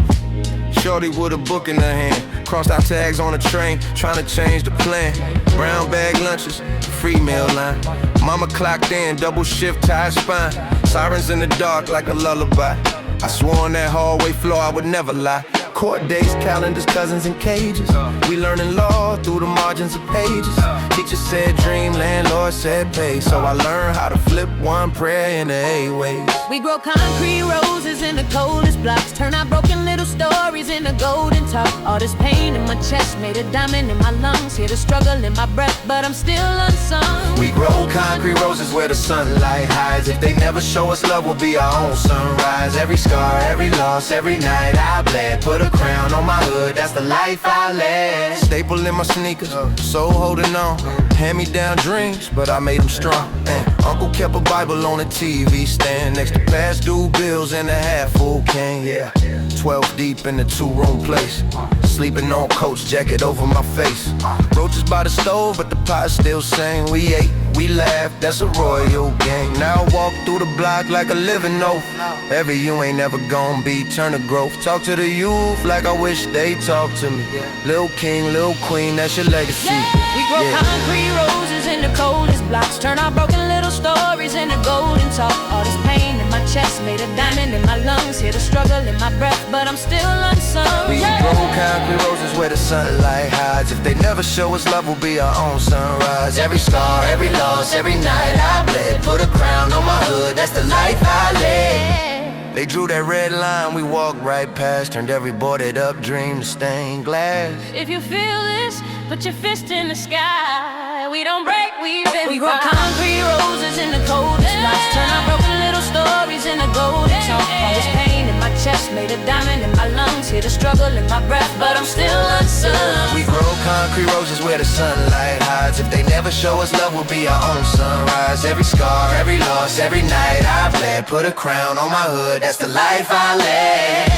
Shorty with a book in her hand. Crossed out tags on the train, trying to change the plan. Brown bag lunches, free meal line. Mama clocked in, double shift, tied spine. Sirens in the dark like a lullaby. I swore on that hallway floor I would never lie. Court dates, calendars, cousins in cages. We learning law through the margins of pages. Teacher said dream, landlord said pay. So I learned how to flip one prayer into 8 ways. We grow concrete roses in the coldest blocks. Turn our broken little stories into golden talk. All this pain in my chest made a diamond in my lungs. Hear the struggle in my breath, but I'm still unsung. We grow concrete roses where the sunlight hides. If they never show us love, we'll be our own sunrise. Every scar, every loss, every night I bled. Put a crown on my hood, that's the life I led. Staple in my sneakers, soul holding on. Hand-me-down dreams, but I made them strong. Uncle kept a Bible on the TV stand next to past due bills and a half-full can, yeah. 12 deep in the 2-room place. Sleeping on coach jacket over my face. Roaches by the stove, but the pot still sing. We ate, we laughed, that's a royal game. Now I walk through the block like a living oath. Every you ain't never gonna be, turn to growth. Talk to the youth like I wish they talked to me. Lil' king, lil' queen, that's your legacy. We grow concrete roses in the coldest blocks. Turn our broken little stories into golden talk. All this pain in my chest made a diamond in my lungs. Hear the struggle in my breath, but I'm still unsung. We grow concrete roses where the sunlight hides. If they never show us love, we'll be our own sunrise. Every scar, every loss, every night I bled. Put a crown on my hood, that's the life I led. They drew that red line, we walked right past. Turned every boarded up dream to stained glass. If you feel this, put your fist in the sky. We don't break, we bend. We grow concrete roses in the coldest blocks. Turn our broken little stories into golden talk. All this pain in my chest made a diamond in my lungs. Hear the struggle in my breath, but I'm still unsung. We grow concrete roses where the sunlight hides. If they never show us love, we'll be our own sunrise. Every scar, every loss, every night I bled. Put a crown on my hood, that's the life I led.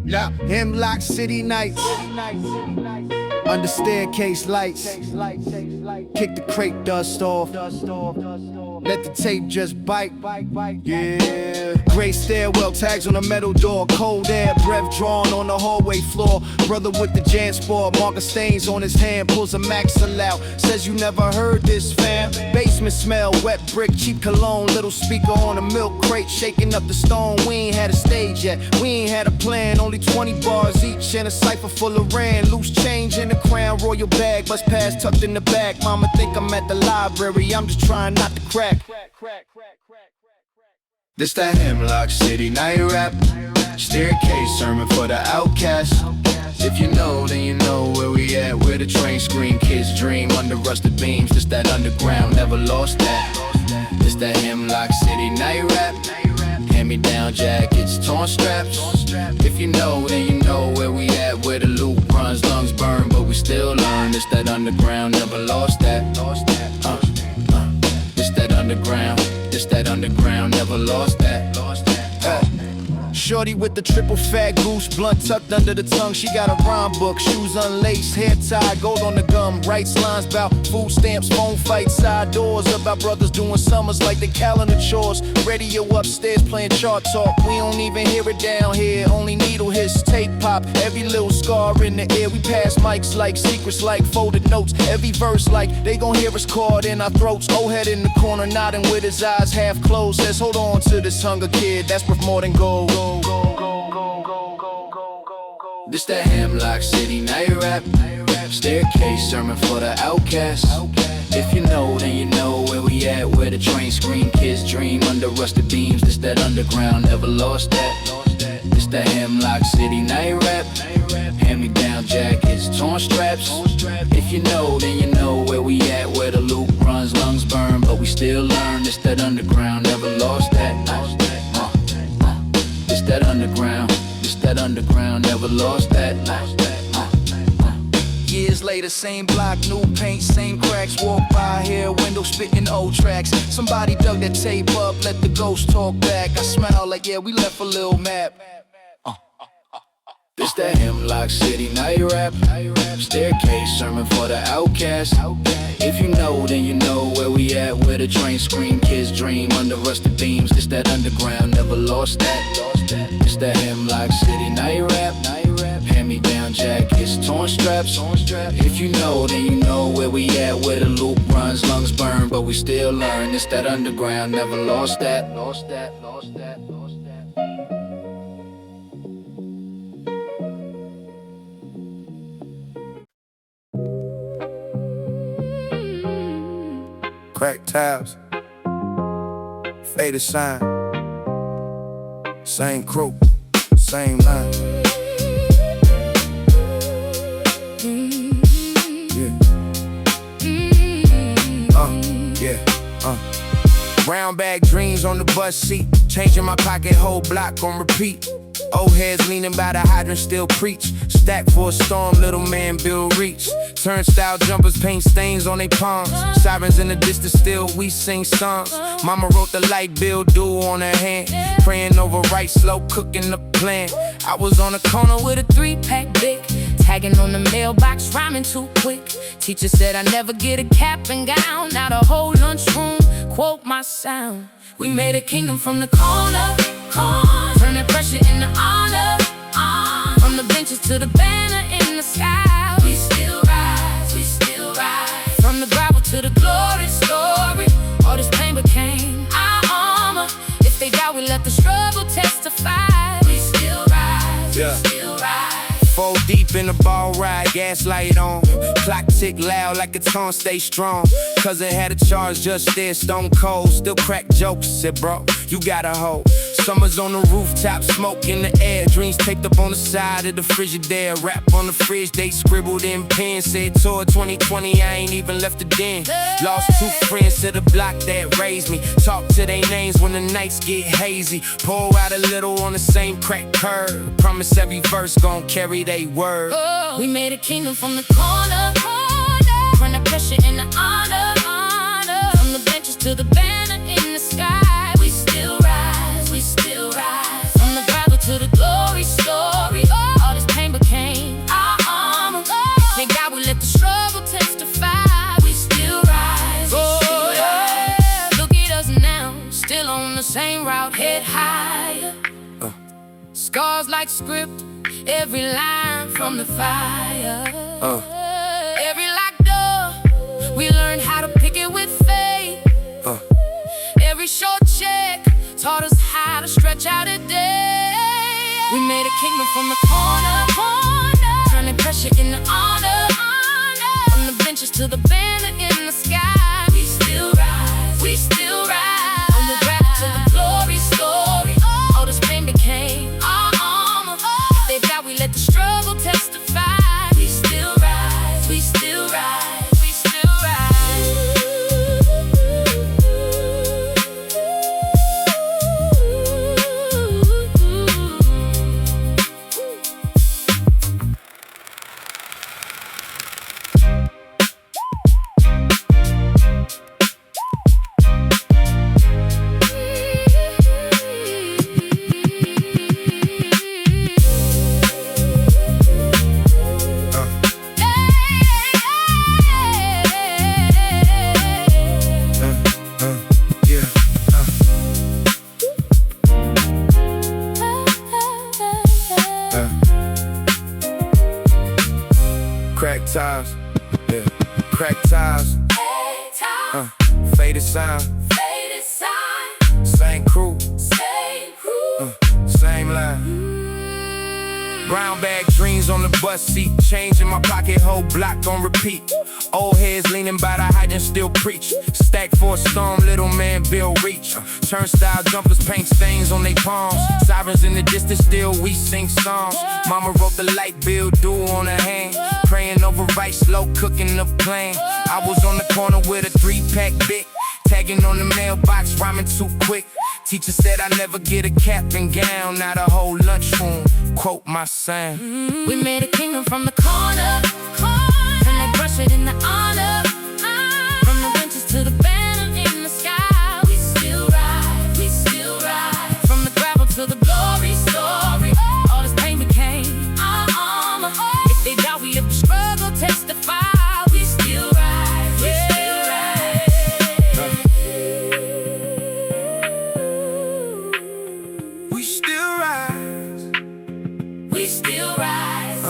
Yeah. Hemlock City nights. Under staircase lights. Kick the crate dust off. Let the tape just bite. Yeah. Gray stairwell, tags on the metal door. Cold air, breath drawn on the hallway floor. Brother with the jam sport, marker stains on his hand. Pulls a Maxell out, says you never heard this, fam. Basement smell, wet brick, cheap cologne. Little speaker on a milk crate, shaking up the stone. We ain't had a stage yet, we ain't had a plan. Only 20 bars each and a cipher full of rand. Loose change in the crown, royal bag, bus pass tucked in the back. Mama think I'm at the library, I'm just trying not to crack. This that Hemlock City night rap. Staircase sermon for the outcast. If you know, then you know where we at. Where the train screen kids dream under rusted beams. This that underground, never lost that. This that Hemlock City night rap. Hand-me-down jackets, torn straps. If you know, then you know where we at. Where the loop runs, lungs burn, but we still learn. This that underground, never lost that. This that underground, this that underground, never lost that. Shorty with the triple fat goose, blunt tucked under the tongue. She got a rhyme book, shoes unlaced, hair tied, gold on the gum. Writes lines about food stamps, phone fights, side doors. About brothers doing summers like they calendar chores. Radio upstairs playing chart talk. We don't even hear it down here, only needle hits, tape pop. Every little scar in the air. We pass mics like secrets, like folded notes. Every verse like they gon' hear us caught in our throats. Old head in the corner nodding with his eyes half closed. Says hold on to this hunger, kid, that's worth more than gold. This that Hemlock City night rap. Staircase sermon for the outcast. If you know, then you know where we at. Where the train screen kids dream under rusted beams. This that underground, never lost that. This that Hemlock City night rap. Hand-me-down jackets, torn straps. If you know, then you know where we at. Where the loop runs, lungs burn, but we still learn. This that underground, never lost that. This that underground, this that underground, never lost that. Years later, same block, new paint, same cracks. Walk by here, window spitting old tracks. Somebody dug that tape up, let the ghost talk back. I smile like, yeah, we left a little map. This that Hemlock City night rap. Staircase sermon for the outcast. If you know, then you know where we at. Where the train screen kids dream under rusted beams. This that underground, never lost that. This that Hemlock City night rap. Hand-me-down jackets, torn straps. If you know, then you know where we at. Where the loop runs, lungs burn, but we still learn. This that underground, never lost that. Crack tiles, faded sign. Same crew, same line. Brown bag dreams on the bus seat. Changing my pocket, whole block on repeat. Old heads leaning by the hydrant, still preach. Stack for a storm, little man build reach. Turnstile jumpers, paint stains on they palms. Sirens in the distance, still we sing songs. Mama wrote the light bill due on her hand. Praying over right, slow cooking the plan. I was on the corner with a 3-pack big. Tagging on the mailbox, rhyming too quick. Teacher said I never get a cap and gown. Now the whole lunchroom quote my sound. We made a kingdom from the corner. Turn that pressure into honor. From the benches to the banner in the sky. We still rise, we still rise. From the gravel to the glory story. All this pain became our armor. If they doubt, we let the struggle testify. We still rise, we still rise. 4 deep in the ball ride, gaslight on. Clock tick loud like it's on, stay strong. Cousin had a charge just there, stone cold. Still crack jokes, said bro, you got a hoe. Summers on the rooftop, smoke in the air. Dreams taped up on the side of the Frigidaire. Rap on the fridge, they scribbled in pen. Said tour 2020, I ain't even left a den. Lost 2 friends to the block that raised me. Talk to their names when the nights get hazy. Pour out a little on the same crack curve. Promise every verse gon' carry they word. We made a kingdom from the corner. Turn the pressure into honor. From the benches to the banner in the sky. We still rise, we still rise. From the gravel to the glory story. Scars like script, every line from the fire. Every locked door, we learned how to pick it with faith. Every short check taught us how to stretch out a day. We made a kingdom from the corner, turning pressure into honor. From the benches to the banner in the sky, we still rise, we still rise. From the rap to the glory story, all this pain became our armor. If they doubt, we let the struggle testify. We still rise, we still rise, we still rise. Crack ties, yeah. Crack ties, faded sound, same crew, same line. Brown bag dreams on the bus seat, change in my pocket, whole block on repeat. Old heads leaning by the hydrant, still preach. Stack for a storm, little man Bill reach. Turnstile jumpers paint stains on they palms. Sirens in the distance, still we sing songs. Mama wrote the light bill due on her hand. Praying over rice, slow cooking the plane. I was on the corner with a 3-pack big, tagging on the mailbox, rhyming too quick. Teacher said I never get a cap and gown, not a whole lunchroom. Quote my son. We made a kingdom from the corner, and they brush it in the honor. From the benches to the banner in the sky, we still rise, we still rise. From the gravel to the glory story, all this pain became our armor. If they doubt, we let the struggle testify. We still rise, we still rise. We still rise. We still rise.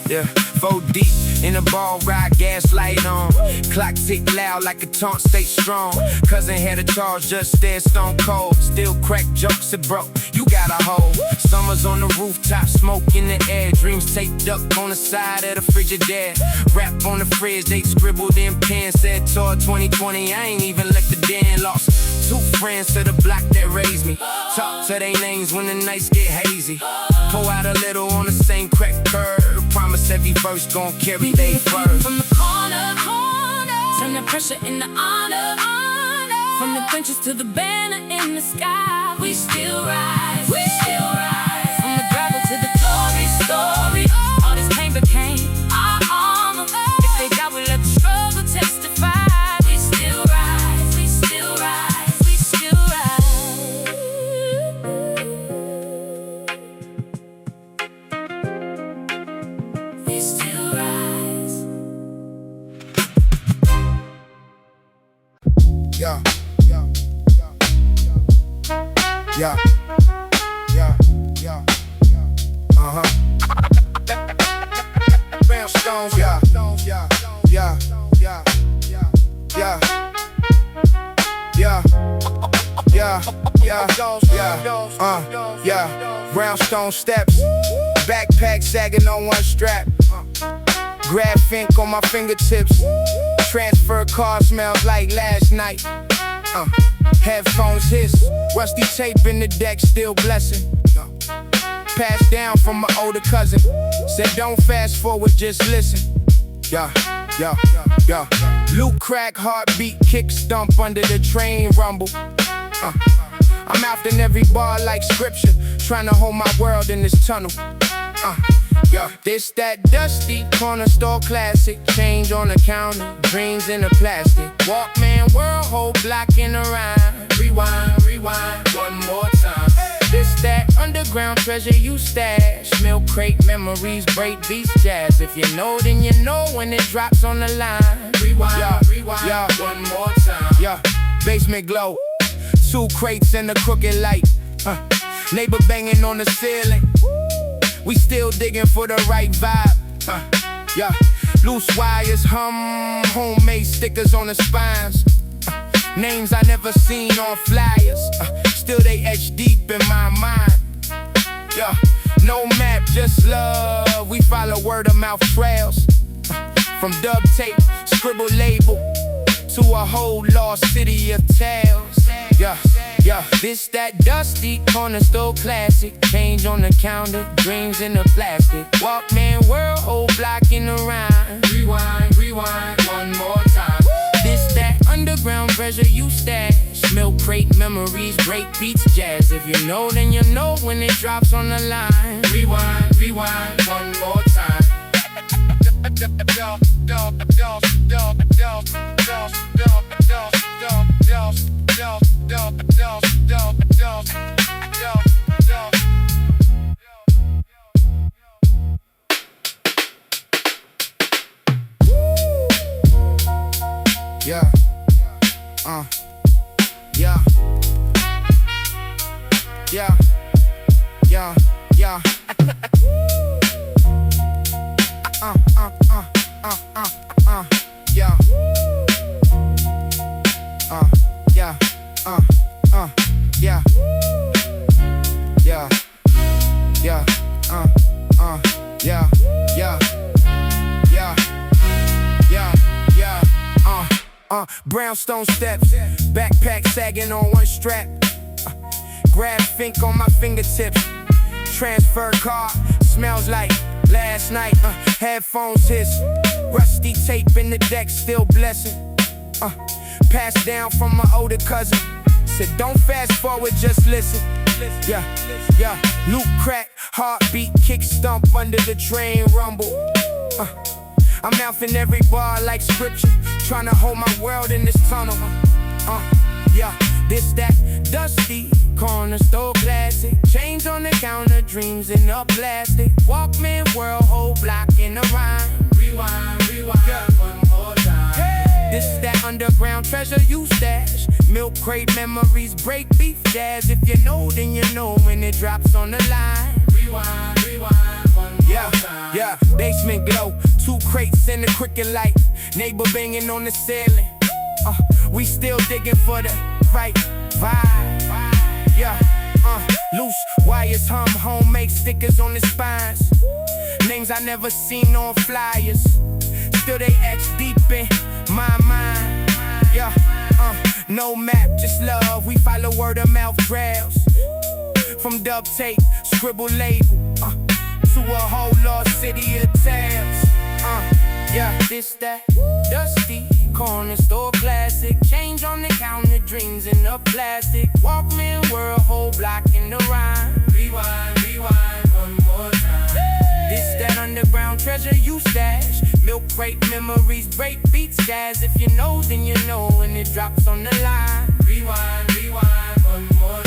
Yeah. 4 deep in a ball ride, gaslight on. Clock tick loud like a taunt, stay strong. Cousin had a charge, just dead stone cold. Still crack jokes it broke, you got a hole. Summers on the rooftop, smoke in the air. Dreams taped up on the side of the Frigidaire. Rap on the fridge, they scribbled in pen. Said toward 2020, I ain't even let the den. Lost 2 friends to the block that raised me. Talk to they names when the nights get hazy. Pour out a little on the same crack curve. Promise every verse gon' carry they fur. From the corner, turn the pressure into honor. From the benches to the banner in the sky, we still rise, we still rise. From the gravel to the glory story, all this pain became our armor. If they doubt, we let the struggle testify. We still rise, we still rise, we still rise. We still rise. Yeah, yeah, yeah, yeah, yeah, yeah. Brownstones, yeah, yeah, yeah, yeah, yeah, yeah, yeah, yeah. Brownstone steps, backpack sagging on one strap. Grab Fink on my fingertips. Transfer car smells like last night. Headphones hiss, rusty tape in the deck, still blessing. Passed down from my older cousin. Said don't fast forward, just listen. Yeah, yeah, yeah. Loot crack, heartbeat, kick stump under the train rumble. I'm mouthing every bar like scripture, trying to hold my world in this tunnel. Yeah. This that dusty corner store classic, change on the counter, dreams in the plastic. Walkman world, whole block in a rhyme. Rewind, rewind, one more time. This that underground treasure you stash. Milk crate memories, break beats, jazz. If you know, then you know when it drops on the line. Rewind, yeah, rewind, yeah, one more time. Yeah, basement glow, 2 crates and a crooked light. Neighbor banging on the ceiling. We still digging for the right vibe. Yeah, loose wires hum, homemade stickers on the spines. Names I never seen on flyers. Still they etched deep in my mind. Yeah, no map, just love. We follow word of mouth trails. From dub tape, scribble label, to a whole lost city of tales. Yeah, yeah, this that dusty corner store classic. Change on the counter, dreams in the plastic. Walkman world, whole block in the rhyme. Rewind, rewind, one more time. This that underground treasure you stash. Milk crate memories, break beats, jazz. If you know, then you know when it drops on the line. Rewind, rewind, one more time. Yeah, yeah, yeah, yeah, yeah. Yeah. Yeah. Yeah. Yeah. Yeah. Yeah. Yeah. Yeah. Yeah. Brownstone steps, backpack sagging on one strap. Grab Fink on my fingertips. Transfer car, smells like last night. Headphones hiss, rusty tape in the deck, still blessing. Passed down from my older cousin. Said don't fast forward, just listen. Yeah, yeah. Loop crack, heartbeat, kick stump under the train rumble. I'm mouthing every bar like scripture, trying to hold my world in this tunnel. Yeah, this that dusty corner store classic. Change on the counter, dreams in a plastic. Walkman world, whole block in the rhyme. Rewind, rewind, yeah. One more time. Hey. This that underground treasure you stash. Milk crate memories, break beef, jazz. If you know, then you know when it drops on the line. Rewind, rewind, one more time. Yeah, basement glow, 2 crates and a cricket light. Neighbor banging on the ceiling. We still digging for the right vibe. Yeah, loose wires hum, homemade stickers on the spines. Names I never seen on flyers. Still they etched deep in my mind. Yeah, no map, just love. We follow word of mouth trails. From dub tape, scribble label, to a whole lost city of tales. Yeah, this that dusty corner store classic. Change on the counter, dreams in a plastic. Walkman world, whole block in the rhyme. Rewind, rewind, one more time. This that underground treasure you stash. Milk crate memories, break beats, jazz. If you know, then you know when it drops on the line. Rewind, rewind, one more